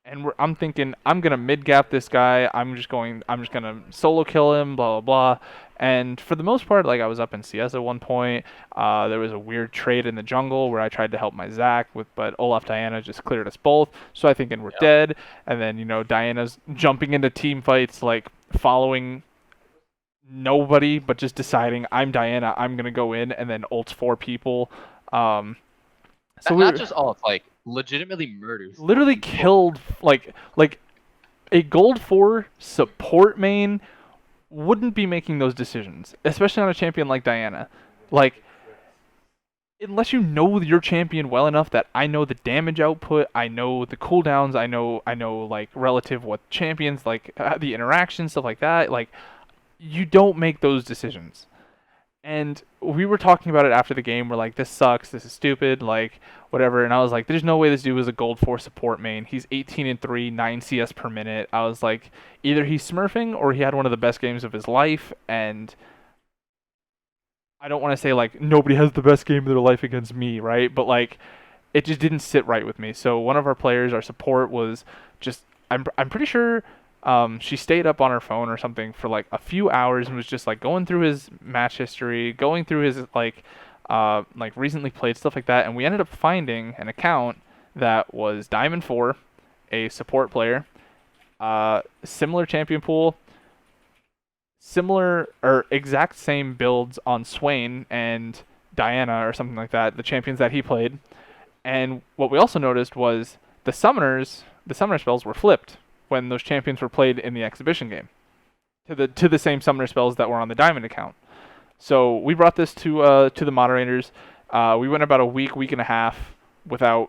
And I'm thinking, I'm gonna mid gap this guy. I'm just gonna solo kill him. Blah blah blah. And for the most part, I was up in CS at one point. There was a weird trade in the jungle where I tried to help my Zac but Olaf Diana just cleared us both. So I think we're dead. And then Diana's jumping into team fights, following nobody, but just deciding I'm Diana. I'm gonna go in and then ult 4 people. So not just all, legitimately murders. Literally killed a gold 4 support main wouldn't be making those decisions, especially on a champion like Diana. Unless you know your champion well enough that I know the damage output, I know the cooldowns, I know relative what champions the interactions, stuff like that. You don't make those decisions. And we were talking about it after the game. We're like, this sucks. This is stupid. Whatever. And I was like, there's no way this dude was a gold 4 support main. He's 18-3, 9 CS per minute. I was like, either he's smurfing or he had one of the best games of his life. And I don't want to say nobody has the best game of their life against me, right? But it just didn't sit right with me. So one of our players, our support, was just I'm pretty sure. She stayed up on her phone or something for a few hours and was just going through his match history, going through his recently played stuff like that, and we ended up finding an account that was Diamond 4, a support player, similar champion pool, similar or exact same builds on Swain and Diana or something like that, the champions that he played. And what we also noticed was the summoner spells were flipped when those champions were played in the exhibition game to the same summoner spells that were on the Diamond account. So we brought this to the moderators. We went about a week and a half without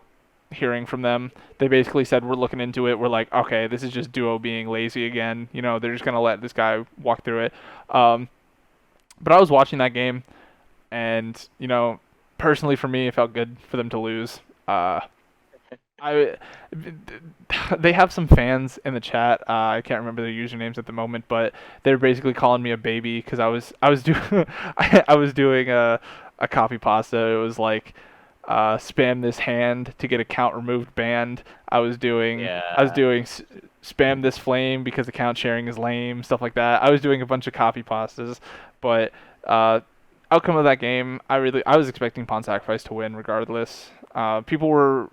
hearing from them. They basically said, we're looking into it. We're like, okay, this is just Duo being lazy again. They're just going to let this guy walk through it. But I was watching that game, and, personally for me, it felt good for them to lose. They have some fans in the chat. I can't remember their usernames at the moment, but they're basically calling me a baby because I was doing I was doing a copy pasta. It was like spam this hand to get account removed banned. I was doing spam this flame because account sharing is lame, stuff like that. I was doing a bunch of copy pastas, but outcome of that game, I was expecting Pawn Sacrifice to win regardless. People were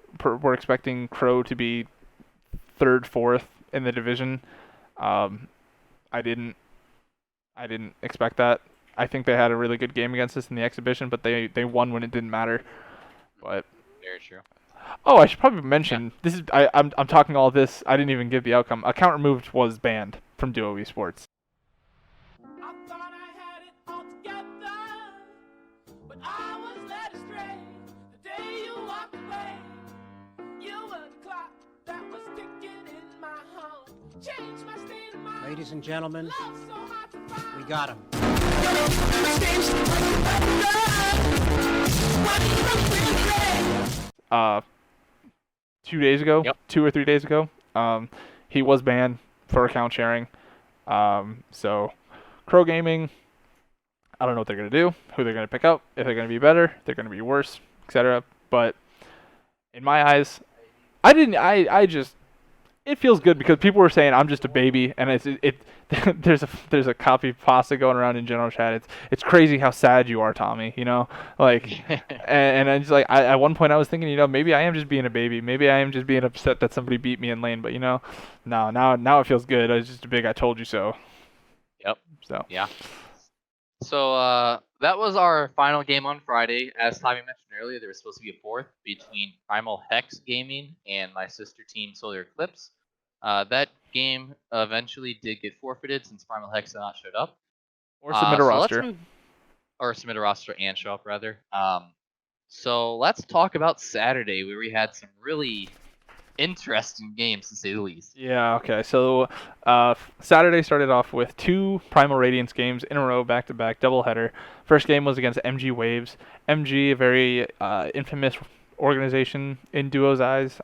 expecting Crow to be third, fourth in the division. I didn't expect that. I think they had a really good game against us in the exhibition, but they won when it didn't matter. But very true. Oh, I should probably mention this is I'm talking all this. I didn't even give the outcome. Account removed was banned from DuoEsports. Ladies and gentlemen, we got him. 2 days ago, 2 or 3 days ago, he was banned for account sharing. So, Crow Gaming, I don't know what they're going to do, who they're going to pick up, if they're going to be better, they're going to be worse, etc. But in my eyes, it feels good because people were saying I'm just a baby, and there's a copy pasta going around in general chat. It's crazy how sad you are, Tommy. and I just like at one point I was thinking, maybe I am just being a baby. Maybe I am just being upset that somebody beat me in lane. But no, now it feels good. I was just a big I told you so. Yep. So yeah. So that was our final game on Friday. As Tommy mentioned earlier, there was supposed to be a fourth between Primal Hex Gaming and my sister team Solar Eclipse. That game eventually did get forfeited since Primal Hex had not showed up. Or submit a roster. Or submit a roster and show up, rather. So let's talk about Saturday, where we had some really interesting games, to say the least. Yeah, okay. So Saturday started off with 2 Primal Radiance games in a row, back-to-back, doubleheader. First game was against MG Waves. MG, a very infamous organization in Duo's eyes.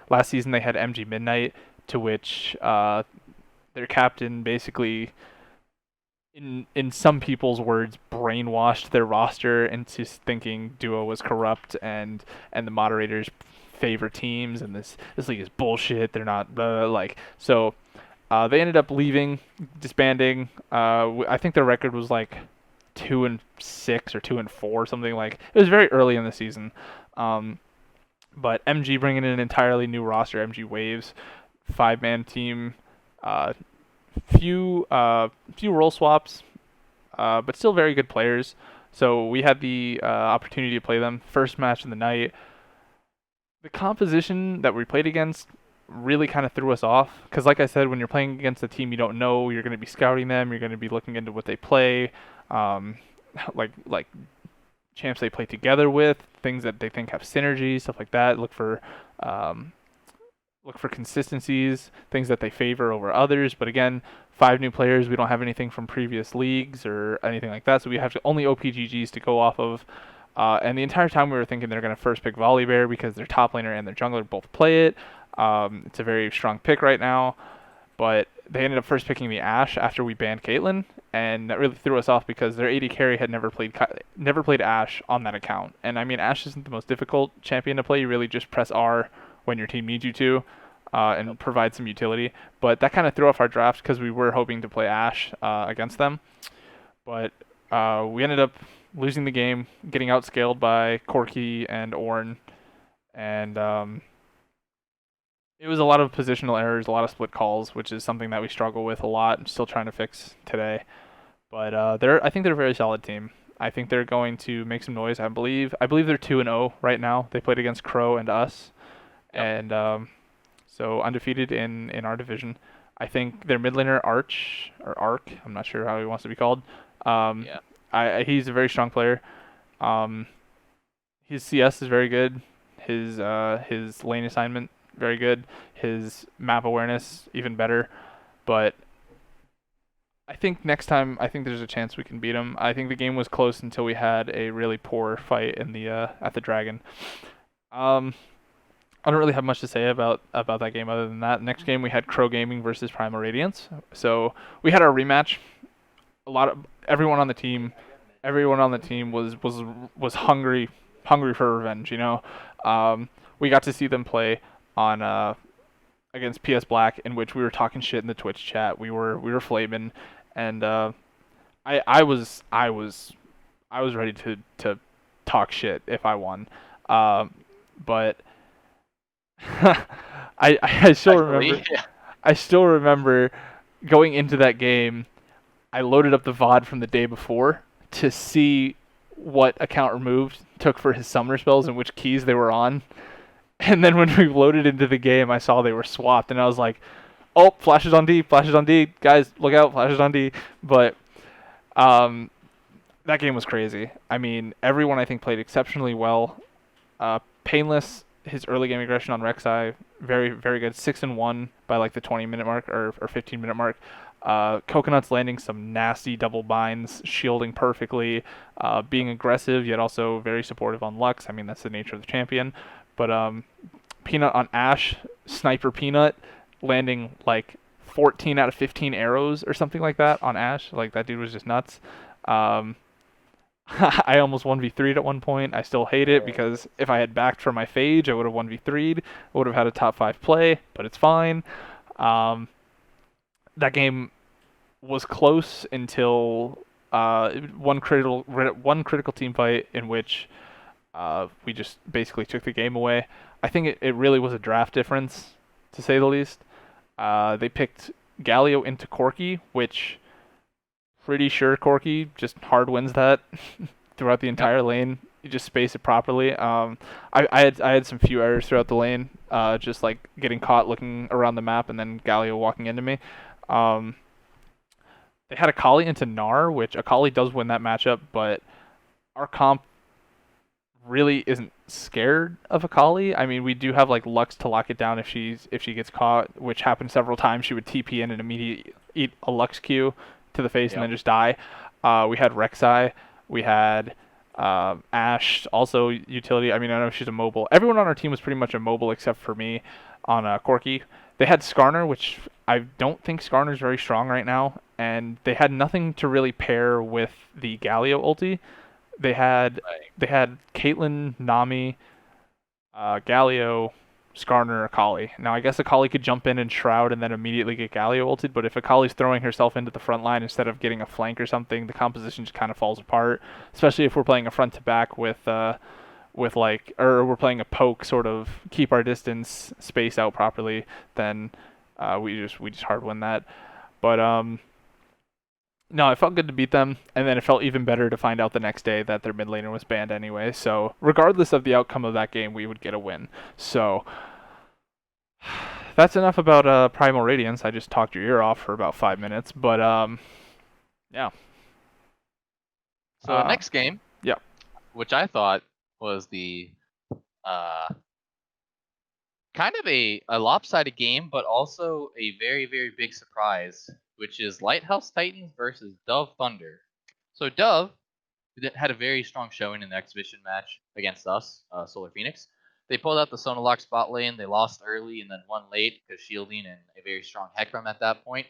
Last season they had MG Midnight, to which their captain basically, in some people's words, brainwashed their roster into thinking Duo was corrupt and the moderators favor teams, and this league is bullshit. They're not so. They ended up leaving, disbanding. I think their record was like 2-6 or 2-4, something like. It was very early in the season. But MG bringing in an entirely new roster, MG Waves, 5-man team, few role swaps, but still very good players. So we had the opportunity to play them. First match of the night. The composition that we played against really kind of threw us off because, like I said, when you're playing against a team you don't know, you're going to be scouting them, you're going to be looking into what they play, like champs they play together with, things that they think have synergy, stuff like that. Look for consistencies, things that they favor over others. But again, 5 new players, we don't have anything from previous leagues or anything like that, so we have only OPGGs to go off of. And the entire time we were thinking they're going to first pick Volibear because their top laner and their jungler both play it. It's a very strong pick right now. But they ended up first picking the Ashe after we banned Caitlyn, and that really threw us off because their AD carry had never played Ashe on that account. And I mean, Ashe isn't the most difficult champion to play. You really just press R when your team needs you to and provide some utility. But that kind of threw off our draft because we were hoping to play Ashe against them. But we ended up losing the game, getting outscaled by Corki and Ornn, and it was a lot of positional errors, a lot of split calls, which is something that we struggle with a lot and still trying to fix today. But I think they're a very solid team. I think they're going to make some noise. I believe they're 2-0 right now. They played against Crow and us, and so undefeated in our division. I think their mid laner Arc, I'm not sure how he wants to be called. He's a very strong player. His CS is very good. His lane assignment very good. His map awareness even better. But I think next time, I think there's a chance we can beat him. I think the game was close until we had a really poor fight in the at the Dragon. I don't really have much to say about that game other than that. Next game we had Crow Gaming versus Primal Radiance. So we had our rematch. Everyone on the team was hungry for revenge. We got to see them play on against PS Black, in which we were talking shit in the Twitch chat. We were flaming, and I was ready to talk shit if I won. But I still remember. Yeah. I still remember going into that game. I loaded up the VOD from the day before to see what account removed took for his summoner spells and which keys they were on. And then when we loaded into the game, I saw they were swapped, and I was like, "Oh, flashes on D, guys, look out, flashes on D." But that game was crazy. I mean, everyone I think played exceptionally well. Painless, his early game aggression on Rek'Sai, very, very good. 6-1 by like the 20-minute mark or 15-minute mark. Coconut's landing some nasty double binds, shielding perfectly, being aggressive yet also very supportive on Lux. I mean, that's the nature of the champion. But Peanut on Ashe, Sniper Peanut, landing like 14 out of 15 arrows or something like that on Ashe. Like, that dude was just nuts. I almost 1v3'd at one point. I still hate it because if I had backed for my Phage, I would have 1v3'd. I would have had a top 5 play, but it's fine. That game was close until one critical team fight in which we just basically took the game away. I think it really was a draft difference, to say the least. They picked Galio into Corki, which pretty sure Corki just hard wins that throughout the entire lane. You just space it properly. I had some few errors throughout the lane, just like getting caught looking around the map and then Galio walking into me. They had Akali into Gnar, which Akali does win that matchup, but our comp really isn't scared of Akali. I mean, we do have like Lux to lock it down if she gets caught, which happened several times. She would TP in and immediately eat a Lux Q to the face and then just die. We had Rek'Sai. We had Ashe, also utility. I mean, I know she's a mobile. Everyone on our team was pretty much a mobile except for me on Corki. They had Skarner, which I don't think Skarner's very strong right now, and they had nothing to really pair with the Galio ulti. They had Caitlyn, Nami, Galio, Skarner, Akali. Now, I guess Akali could jump in and shroud and then immediately get Galio ulted, but if Akali's throwing herself into the front line instead of getting a flank or something, the composition just kind of falls apart, especially if we're playing a front-to-back with we're playing a poke, sort of keep our distance, space out properly, then we just hard win that. But no, it felt good to beat them, and then it felt even better to find out the next day that their mid laner was banned anyway. So regardless of the outcome of that game, we would get a win. So that's enough about Primal Radiance. I just talked your ear off for about 5 minutes, but yeah. So next game, yeah, which I thought was the kind of a lopsided game, but also a very, very big surprise, which is Lighthouse Titans versus Dove Thunder. So Dove had a very strong showing in the exhibition match against us, Solar Phoenix. They pulled out the Sonalock spot lane. They lost early and then won late because shielding and a very strong Hecarim at that point.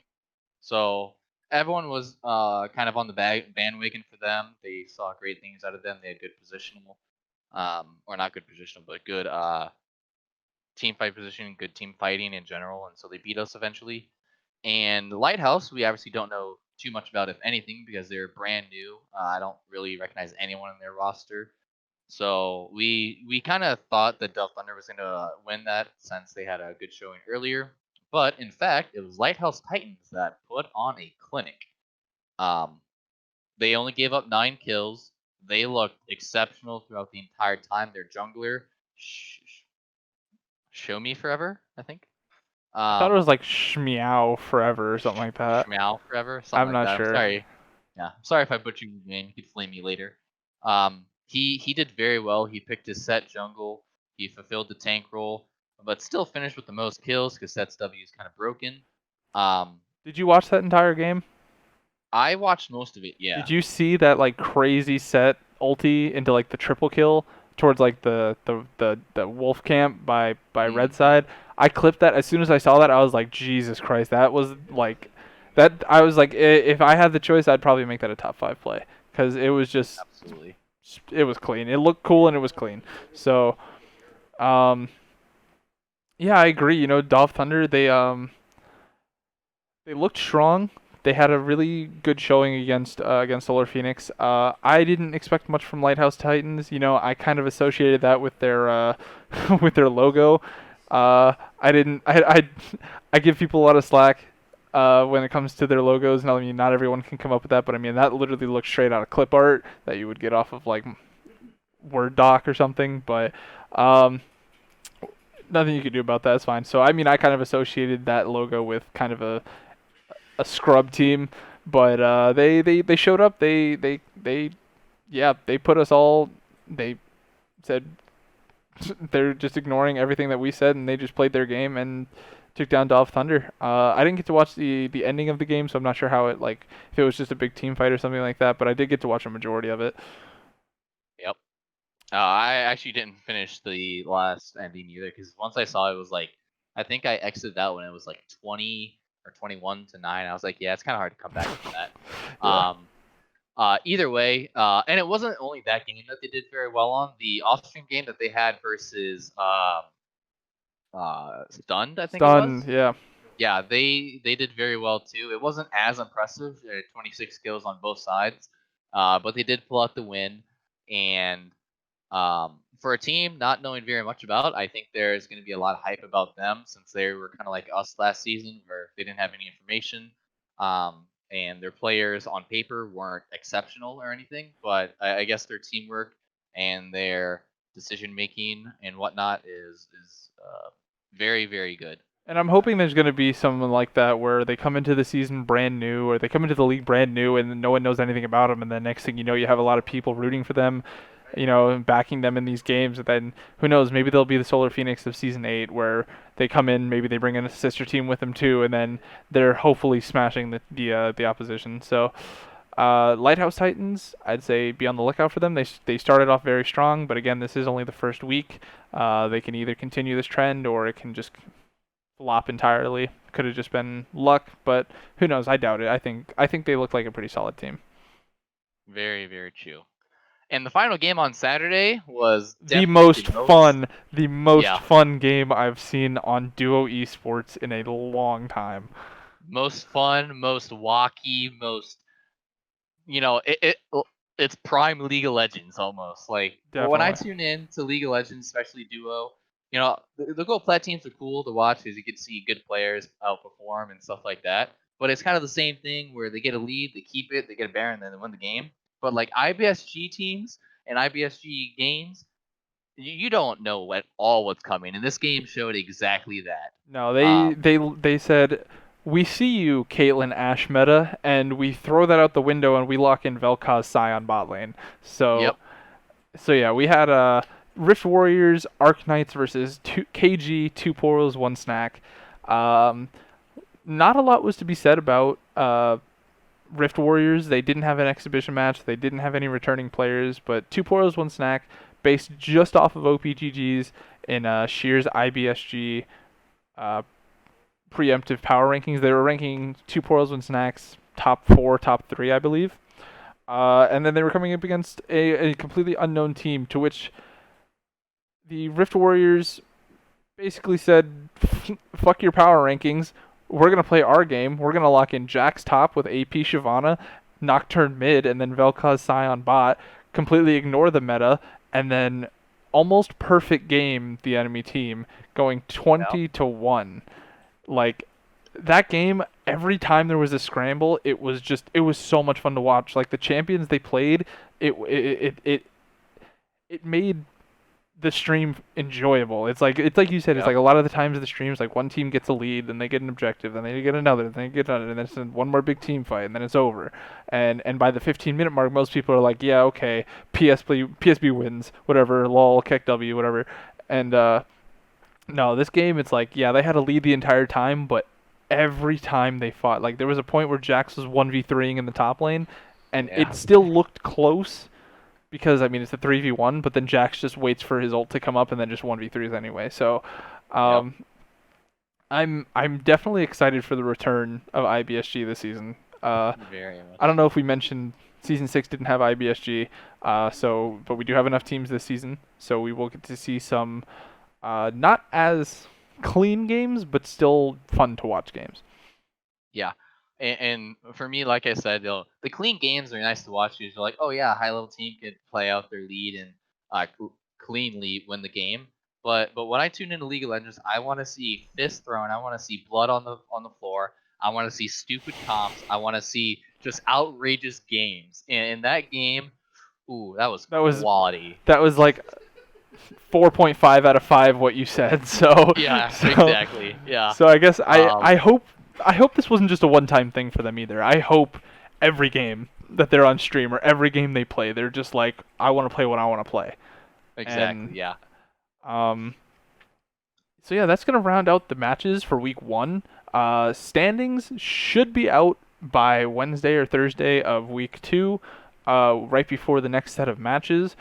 So everyone was kind of on the bandwagon for them. They saw great things out of them. They had good positional, or not good positional, but good team fight positioning, good team fighting in general, and so they beat us eventually. And Lighthouse, we obviously don't know too much about, if anything, because they're brand new. I don't really recognize anyone in their roster. So we kind of thought that Dove Thunder was going to win that since they had a good showing earlier. But in fact, it was Lighthouse Titans that put on a clinic. They only gave up 9 kills. They looked exceptional throughout the entire time. Their jungler, Show Me Forever, I think. I thought it was like Shmeow Forever or something like that. Shmeow Forever? I'm not sure. Sorry. Yeah, sorry if I butchered your name. You could flame me later. He did very well. He picked his set jungle. He fulfilled the tank role, but still finished with the most kills because Set's W is kind of broken. Did you watch that entire game? I watched most of it, yeah. Did you see that like crazy Set ulti into like the triple kill towards like the wolf camp by red side? I clipped that as soon as I saw that. I was like, Jesus Christ, that was like that. I was like, if I had the choice, I'd probably make that a top 5 play because it was just Absolutely. It was clean. It looked cool and it was clean. So, yeah, I agree. You know, Dolph Thunder, they looked strong. They had a really good showing against Solar Phoenix. I didn't expect much from Lighthouse Titans. You know, I kind of associated that with their with their logo. I didn't. I give people a lot of slack when it comes to their logos. And I mean, not everyone can come up with that, but I mean that literally looks straight out of clip art that you would get off of like Word doc or something. But nothing you could do about that. It's fine. So I mean, I kind of associated that logo with kind of a scrub team, but they showed up. They put us all. They said they're just ignoring everything that we said, and they just played their game and took down Dolph Thunder. I didn't get to watch the ending of the game, so I'm not sure how it like if it was just a big team fight or something like that. But I did get to watch a majority of it. Yep. I actually didn't finish the last ending either because once I saw it was like I think I exited out when it was like 20 or 21 to 9. I was like, yeah, it's kind of hard to come back from that. Yeah. Either way, and it wasn't only that game that they did very well on. The off-stream game that they had versus Stunned, I think it was. Stunned, yeah. Yeah, they did very well too. It wasn't as impressive, 26 kills on both sides, but they did pull out the win. And for a team not knowing very much about, I think there's going to be a lot of hype about them since they were kind of like us last season where they didn't have any information. And their players on paper weren't exceptional or anything, but I guess their teamwork and their decision making and whatnot is very, very good. And I'm hoping there's going to be something like that where they come into the season brand new, or they come into the league brand new, and no one knows anything about them, and then next thing you know, you have a lot of people rooting for them, you know, backing them in these games. And then who knows? Maybe they'll be the Solar Phoenix of Season 8, where they come in, maybe they bring in a sister team with them too, and then they're hopefully smashing the opposition. So, Lighthouse Titans, I'd say be on the lookout for them. They started off very strong, but again, this is only the first week. They can either continue this trend or it can just flop entirely. Could have just been luck, but who knows? I doubt it. I think they look like a pretty solid team. Very, very true. And the final game on Saturday was the most fun game I've seen on DuoEsports in a long time. Most fun, most walky, most, you know, it's prime League of Legends almost. Like when I tune in to League of Legends, especially Duo, you know, the Gold Plat teams are cool to watch because you can see good players outperform and stuff like that. But it's kind of the same thing where they get a lead, they keep it, they get a Baron, then they win the game. But like IBSG teams and IBSG games, you don't know at all what's coming, and this game showed exactly that. No, they said, we see you, Caitlyn Ashe meta, and we throw that out the window and we lock in Vel'Koz Sion bot lane. So, yep. So yeah, we had Rift Warriors, Arc Knights versus KG, 2 Porals, 1 Snack. Not a lot was to be said about Rift Warriors. They didn't have an exhibition match. They didn't have any returning players, but 2 Porals, 1 Snack, based just off of OPGGs in Sheer's IBSG preemptive power rankings. They were ranking 2 Porals, 1 Snacks top 4, top 3, I believe. And then they were coming up against a completely unknown team, to which the Rift Warriors basically said, fuck your power rankings. We're going to play our game. We're going to lock in Jax top with AP Shyvana, Nocturne mid, and then Vel'Koz Sion bot, completely ignore the meta, and then almost perfect game the enemy team, going 20-1. Like, that game, every time there was a scramble, it was so much fun to watch. Like, the champions they played, it made the stream enjoyable. It's like you said, it's like a lot of the times the streams, like one team gets a lead, then they get an objective, then they get another, then they get another, and then it's one more big team fight, and then it's over. And by the 15-minute mark, most people are like, yeah, okay, PSB wins, whatever, lol, KEK W, whatever. And no, this game, it's like, yeah, they had a lead the entire time, but every time they fought, like there was a point where Jax was 1v3ing in the top lane, and Yeah. it still looked close because I mean it's a 3v1, but then Jax just waits for his ult to come up and then just 1v3s anyway. So, Yep. I'm definitely excited for the return of IBSG this season. Very much. I don't know if we mentioned season 6 didn't have IBSG, but we do have enough teams this season, so we will get to see some not as clean games, but still fun to watch games. Yeah. And for me, like I said, the clean games are nice to watch because you're like, oh yeah, a high level team could play out their lead and cleanly win the game. But when I tune into League of Legends, I want to see fists thrown. I want to see blood on the floor. I want to see stupid comps. I want to see just outrageous games. And in that game, ooh, that was quality. That was like 4.5 out of 5 what you said. So Yeah, exactly. Yeah. So I guess I hope this wasn't just a one-time thing for them either. I hope every game that they're on stream or every game they play, they're just like, I want to play what I want to play. Exactly. And, yeah. So yeah, that's gonna round out the matches for week 1. Standings should be out by Wednesday or Thursday of week 2, right before the next set of matches.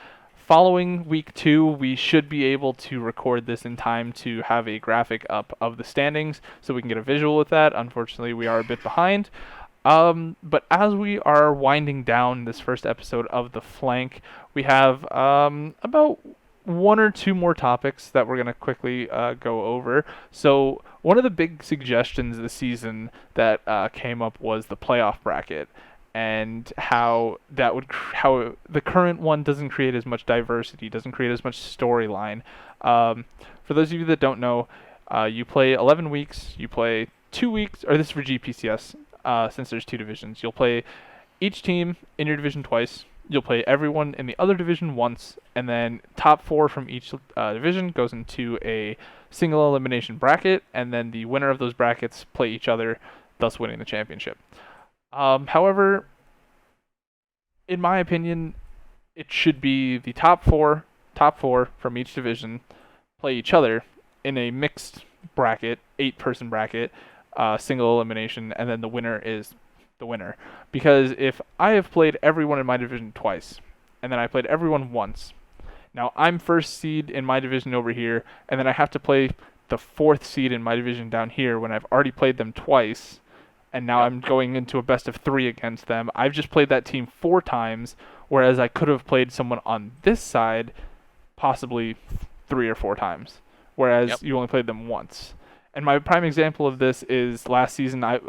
Following week 2, we should be able to record this in time to have a graphic up of the standings so we can get a visual with that. Unfortunately, we are a bit behind. But as we are winding down this first episode of The Flank, we have about 1 or 2 more topics that we're going to quickly go over. So one of the big suggestions this season that came up was the playoff bracket, and how how the current one doesn't create as much diversity, doesn't create as much storyline. For those of you that don't know, you play 11 weeks, you play 2 weeks, or this is for GPCS, since there's 2 divisions. You'll play each team in your division twice. You'll play everyone in the other division once, and then top 4 from each division goes into a single elimination bracket, and then the winner of those brackets play each other, thus winning the championship. However, in my opinion, it should be the top four from each division play each other in a mixed bracket, 8-person bracket, single elimination, and then the winner is the winner. Because if I have played everyone in my division twice, and then I played everyone once, now I'm first seed in my division over here, and then I have to play the 4th seed in my division down here when I've already played them twice, and now I'm going into a best of 3 against them. I've just played that team 4 times, whereas I could have played someone on this side possibly 3 or 4 times, whereas you only played them once. And my prime example of this is last season. I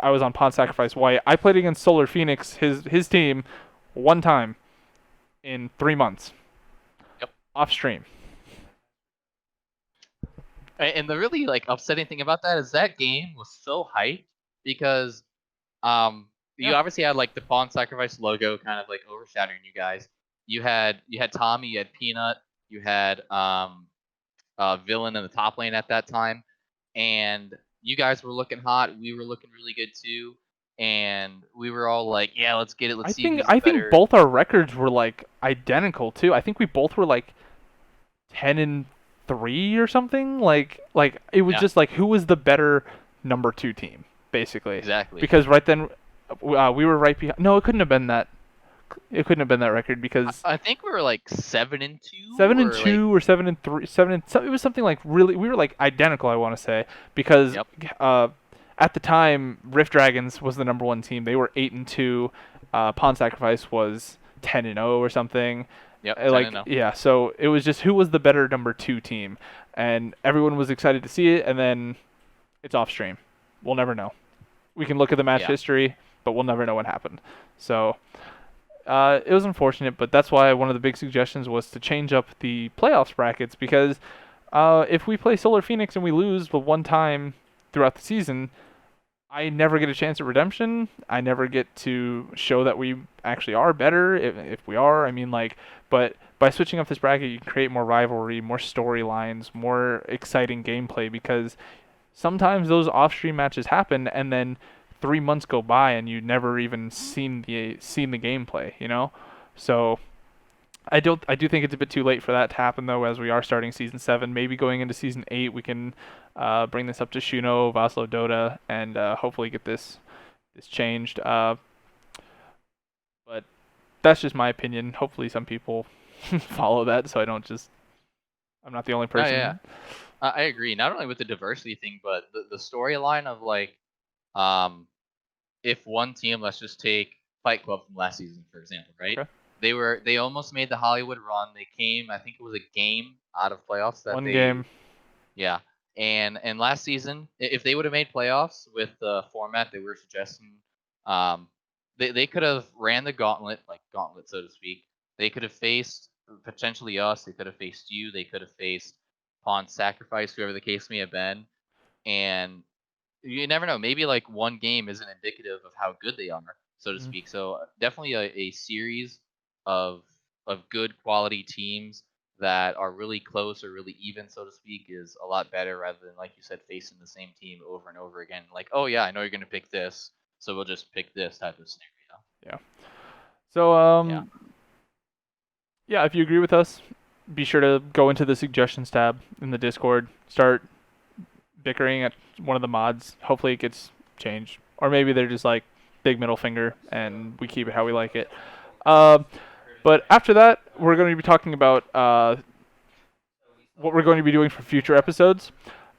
was on Pawn Sacrifice White. I played against Solar Phoenix, his team, 1 time in 3 months. Off stream. And the really upsetting thing about that is that game was so hyped because you obviously had the Pawn Sacrifice logo kind of overshadowing you guys. You had Tommy, you had Peanut, you had Villain in the top lane at that time, and you guys were looking hot. We were looking really good too, and we were all like, "Yeah, let's get it. Let's see." I think both our records were identical too. I think we both were 10-3 or something. It was just who was the better number 2 team, basically. Exactly. Because right then we were right behind. No, it couldn't have been that. It couldn't have been that record because I think we were 7-2. 7-2 or 7-3. It was something really. We were identical. I want to say because at the time Rift Dragons was the number 1 team. They were 8-2. Pawn Sacrifice was 10-0 or something. Yep. 10-0. Yeah. So it was just who was the better number 2 team, and everyone was excited to see it. And then it's off stream. We'll never know. We can look at the match history, but we'll never know what happened. So. It was unfortunate, but that's why one of the big suggestions was to change up the playoffs brackets, because if we play Solar Phoenix and we lose the 1 time throughout the season, I never get a chance at redemption. I never get to show that we actually are better, if we are. But by switching up this bracket, you can create more rivalry, more storylines, more exciting gameplay, because sometimes those off-stream matches happen, and then 3 months go by and you never even seen the gameplay, So I do think it's a bit too late for that to happen though, as we are starting season 7. Maybe going into season 8, we can bring this up to Shuno, Vaslo, Dota, and hopefully get this changed. But that's just my opinion. Hopefully, some people follow that, so I'm not the only person. Oh, yeah. I agree. Not only with the diversity thing, but the storyline of like, if one team, let's just take Fight Club from last season, for example, right? Okay. They almost made the Hollywood run. They came, I think it was a game out of playoffs. One game. Yeah. And last season, if they would have made playoffs with the format they were suggesting, they could have ran the gauntlet so to speak. They could have faced potentially us. They could have faced you. They could have faced Pawn Sacrifice, whoever the case may have been. And you never know. Maybe like one game isn't indicative of how good they are, so to speak. So definitely a series of good quality teams that are really close or really even, so to speak, is a lot better rather than, like you said, facing the same team over and over again. Like, oh yeah, I know you're gonna pick this, so we'll just pick this type of scenario. Yeah. So yeah, if you agree with us, be sure to go into the suggestions tab in the Discord. Start bickering at one of the mods. Hopefully it gets changed, or maybe they're just like big middle finger and we keep it how we like it. But after that, we're going to be talking about what we're going to be doing for future episodes.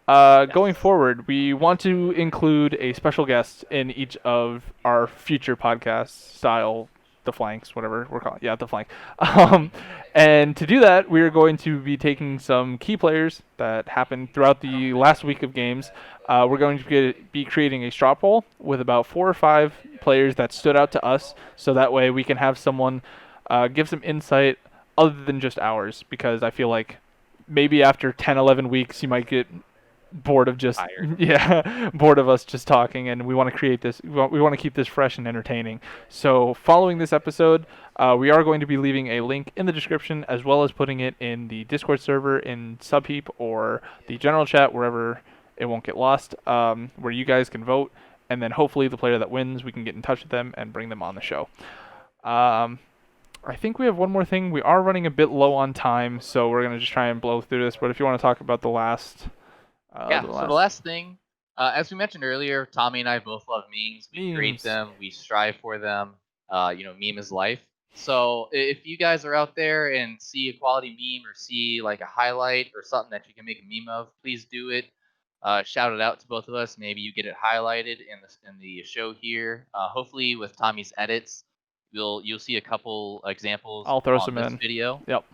Going forward, we want to include a special guest in each of our future podcast style, the flanks, whatever we're calling it. Yeah, the flank. And to do that, we are going to be taking some key players that happened throughout the last week of games. We're going to be creating a straw poll with about 4 or 5 players that stood out to us, so that way we can have someone give some insight other than just ours, because I feel like maybe after 10, 11 weeks you might get bored of bored of us just talking, and we want to create this. We want to keep this fresh and entertaining. So following this episode, we are going to be leaving a link in the description, as well as putting it in the Discord server in Subheap or the general chat, wherever it won't get lost, where you guys can vote, and then hopefully the player that wins, we can get in touch with them and bring them on the show. I think we have one more thing. We are running a bit low on time, so we're going to just try and blow through this. But if you want to talk about the last... So the last thing, as we mentioned earlier, Tommy and I both love memes. We create them. We strive for them. Meme is life. So if you guys are out there and see a quality meme or see like a highlight or something that you can make a meme of, please do it. Shout it out to both of us. Maybe you get it highlighted in the show here. Hopefully with Tommy's edits, you'll see a couple examples. I'll throw some this in video. Yep.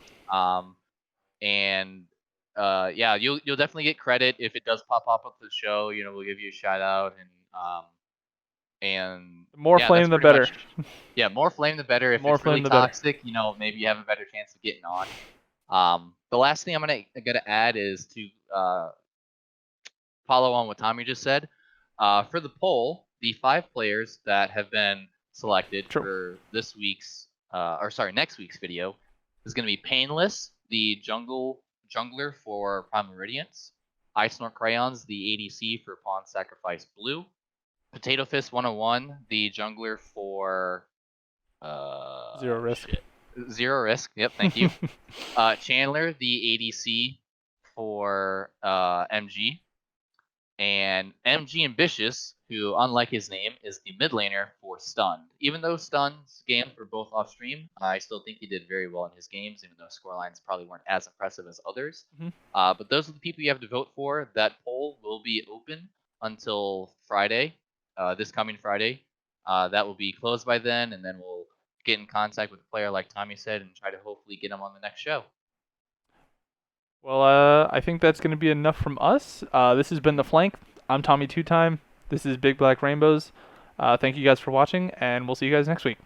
You'll definitely get credit if it does pop up the show. We'll give you a shout out, and more flame the better. More flame the better. If it's really toxic, maybe you have a better chance of getting on. The last thing I'm gonna add is to follow on what Tommy just said. For the poll, the 5 players that have been selected for next week's video is going to be Painless, the jungler for Prime Meridians, Ice Snort Crayons, the ADC for Pawn Sacrifice Blue, Potato Fist 101, the jungler for Zero Risk. Zero Risk. Yep, thank you. Chandler, the ADC for MG, and MG Ambitious, who, unlike his name, is the mid laner for Stunned. Even though Stunned's games were both off stream, I still think he did very well in his games, even though scorelines probably weren't as impressive as others. But those are the people you have to vote for. That poll will be open until Friday, this coming Friday. That will be closed by then, and then we'll get in contact with the player, like Tommy said, and try to hopefully get him on the next show. Well, I think that's going to be enough from us. This has been The Flank. I'm Tommy2Time. This is Big Black Rainbows. Thank you guys for watching, and we'll see you guys next week.